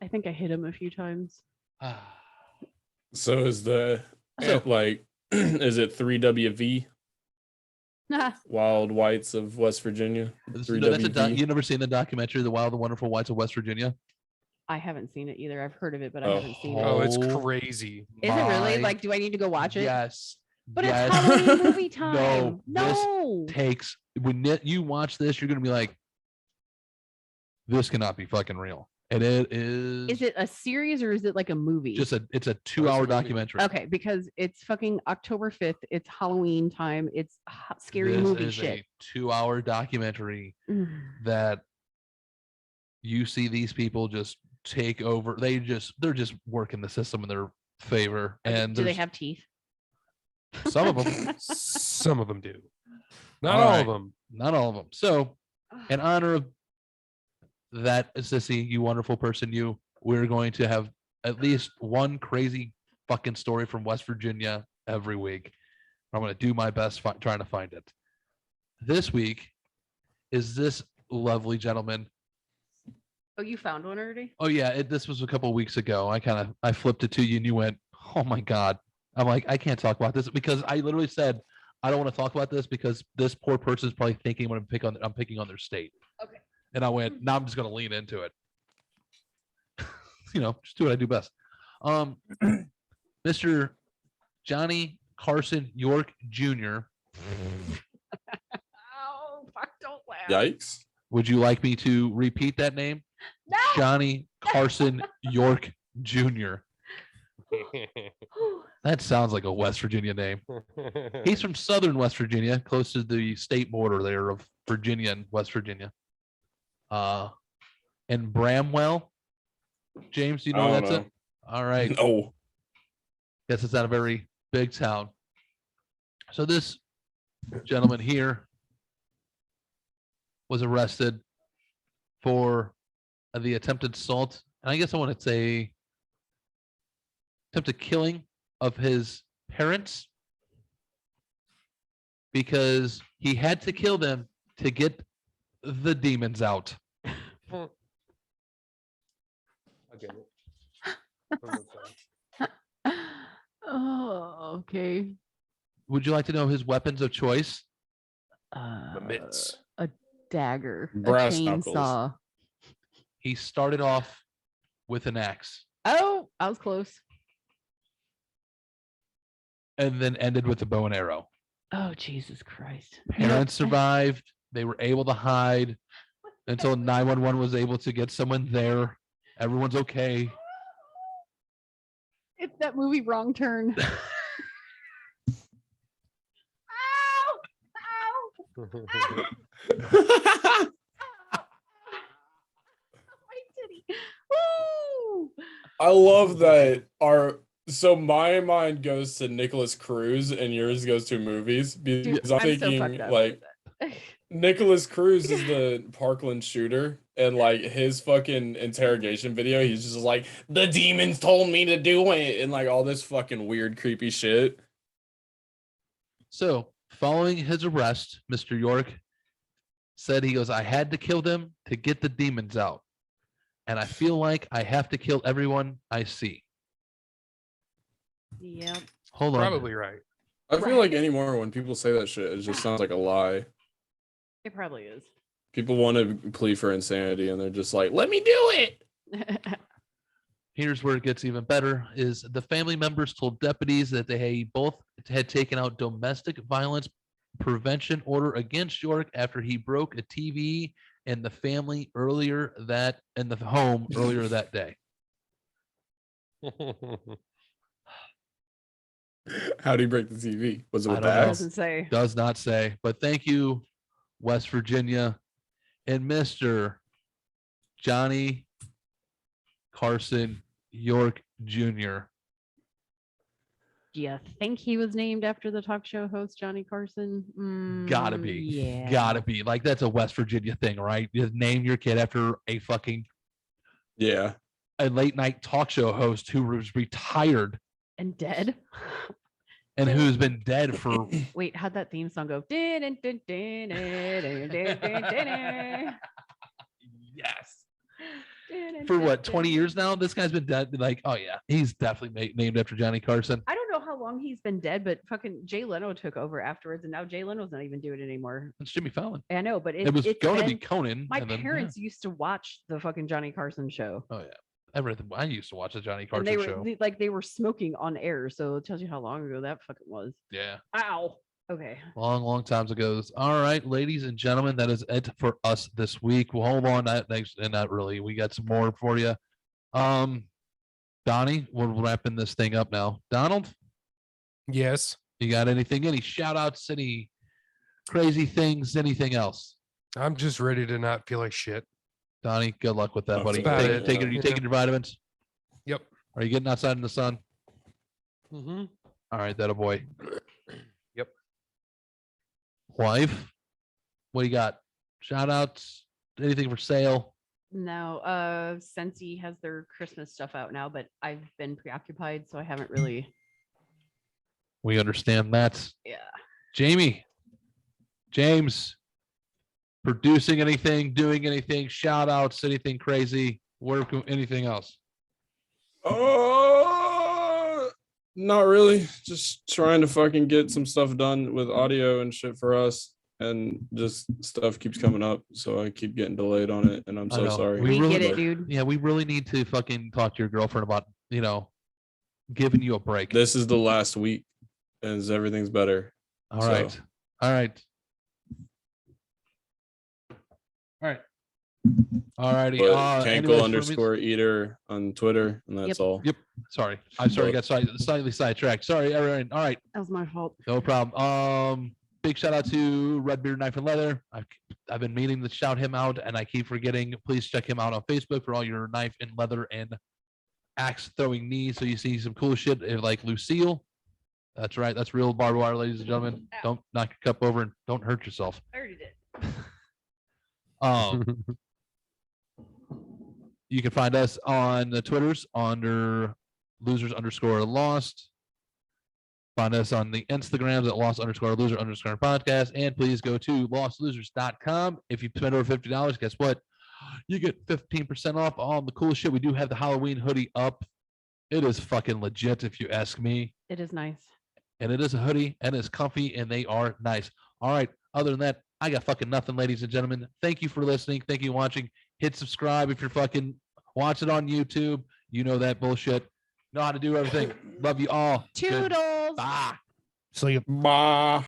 I think I hit him a few times. So is the So- like is it 3WV Nah, Wild Whites of West Virginia? That's 3WV? you never seen the documentary, The Wild and Wonderful Whites of West Virginia? I haven't seen it either. I've heard of it, but I Oh. haven't seen it. Oh, it's Oh crazy. Is it really? my- Like, do I need to go watch it? Yes. But yes. it's Halloween movie time. this No. Takes when you watch this, you're gonna be like, this cannot be fucking real. And it is. Is it a series or is it like a movie? It's a 2-hour movie. documentary. Okay, because it's fucking October 5th. It's Halloween time. It's scary This movie is shit. a 2-hour documentary Mm. that you see these people just take over. They're just working the system in their favor. And Do they there's have teeth? some of them, Some of them do. Not All all right. of them. not all of them. So, in honor of that, Sissy, you wonderful person, we're going to have at least one crazy fucking story from West Virginia every week. I'm going to do my best trying to find it. This week is this lovely gentleman. Oh, you found one already? Oh yeah, this was a couple of weeks ago. I flipped it to you and you went, "Oh my god." I'm like, I can't talk about this because I literally said I don't want to talk about this because this poor person is probably thinking I'm picking on their state. Okay. And I went, now I'm just going to lean into it. Just do what I do best. Mr. Johnny Carson York Jr. Oh, fuck, don't laugh. Yikes. Would you like me to repeat that name? No. Johnny Carson York Jr. That sounds like a West Virginia name. He's from southern West Virginia, close to the state border there of Virginia and West Virginia. And Bramwell. James, do you know I where don't that's it? All right. No. Guess it's not a very big town. So this gentleman here was arrested for the attempted assault. And I guess I want to say attempted killing of his parents because he had to kill them to get the demons out. I'll get it. Oh, okay. Would you like to know his weapons of choice? The mitts. A dagger, Brass a knuckles. chainsaw. He started off with an axe Oh, I was close. and then ended with a bow and arrow. Oh, Jesus Christ. Parents survived. They were able to hide until 911 was able to get someone there. Everyone's okay. It's that movie Wrong Turn. Ow! Ow! My titty. Woo! I love that so my mind goes to Nicholas Cruz and yours goes to movies Dude, because I'm I'm so thinking fucked up. like Nicholas Cruz is the Parkland shooter, and like his fucking interrogation video, he's just like, the demons told me to do it, and like all this fucking weird, creepy shit. So, following his arrest, Mr. York said he goes, I had to kill them to get the demons out. And I feel like I have to kill everyone I see. Yep. Hold on. Probably right. I feel like anymore when people say that shit, it just sounds like a lie. It probably is. People want to plea for insanity, and they're just like, let me do it. Here's where it gets even better is the family members told deputies that they both had taken out domestic violence prevention order against York after he broke a TV in the family in the home earlier that day. How'd he break the TV? Was it I with don't the know. axe? Doesn't say. Does not say, but thank you, West Virginia, and Mr. Johnny Carson York Jr. Do you think he was named after the talk show host Johnny Carson? Gotta be. Yeah. Gotta be. Like, that's a West Virginia thing, right? You name your kid after a fucking Yeah. a late night talk show host who was retired And dead. and who's been dead for Wait, how'd that theme song go? yes. For what, 20 years now? This guy's been dead. Like, oh yeah, he's definitely named after Johnny Carson. I don't know how long he's been dead, but fucking Jay Leno took over afterwards, and now Jay Leno's not even doing it anymore. It's Jimmy Fallon. I know, but It was it's going to be been- Conan. My and then, parents used to watch the fucking Johnny Carson show. yeah. Oh yeah. Everything. I used to watch the Johnny And Carson they were show. they were smoking on air, so it tells you how long ago that fucking was. Yeah. Ow. Okay. Long times ago. All right, ladies and gentlemen, that is it for us this week. Well, hold on. Not really. We got some more for you. Donnie, we're wrapping this thing up now. Donald, Yes. you got anything? Any shout outs? Any crazy things? Anything else? I'm just ready to not feel like shit. Donnie, good luck with that, That's buddy. about You it. taking Yeah. your vitamins? Yep. Are you getting outside in the sun? Mm-hmm. All right, that a boy. Yep. Wife, what do you got? Shout outs? Anything for sale? No, Scentsy has their Christmas stuff out now, but I've been preoccupied, so I haven't really. We understand that. Yeah. James, producing anything, doing anything, shout outs, anything crazy, work, anything else? Not really. Just trying to fucking get some stuff done with audio and shit for us. And just stuff keeps coming up. So I keep getting delayed on it. And I'm I so know. sorry. We We really get it, But dude. Yeah, we really need to fucking talk to your girlfriend about, giving you a break. this is the last week. And everything's better. All so- right. All right. All right. All righty. But Cankle_eater on Twitter. And that's Yep. all. Yep. Sorry. I But- got slightly sidetracked. Sorry, everyone. All right. That was my fault. No problem. Big shout out to Redbeard Knife and Leather. I've been meaning to shout him out and I keep forgetting. Please check him out on Facebook for all your knife and leather and axe throwing needs. So you see some cool shit like Lucille. That's right. That's real barbed wire, ladies and gentlemen. Ow. Don't knock your cup over and don't hurt yourself. I already did. You can find us on the Twitters under losers_lost. Find us on the Instagrams at lost_loser_podcast. And please go to lostlosers.com. If you spend over $50, guess what? You get 15% off all the cool shit. We do have the Halloween hoodie up. It is fucking legit if you ask me. It is nice. And it is a hoodie and it's comfy and they are nice. All right. Other than that, I got fucking nothing, ladies and gentlemen. Thank you for listening. Thank you for watching. Hit subscribe if you're fucking watching on YouTube. You know that bullshit. Know how to do everything. Love you all. Good. Toodles. Bye. So you Bye.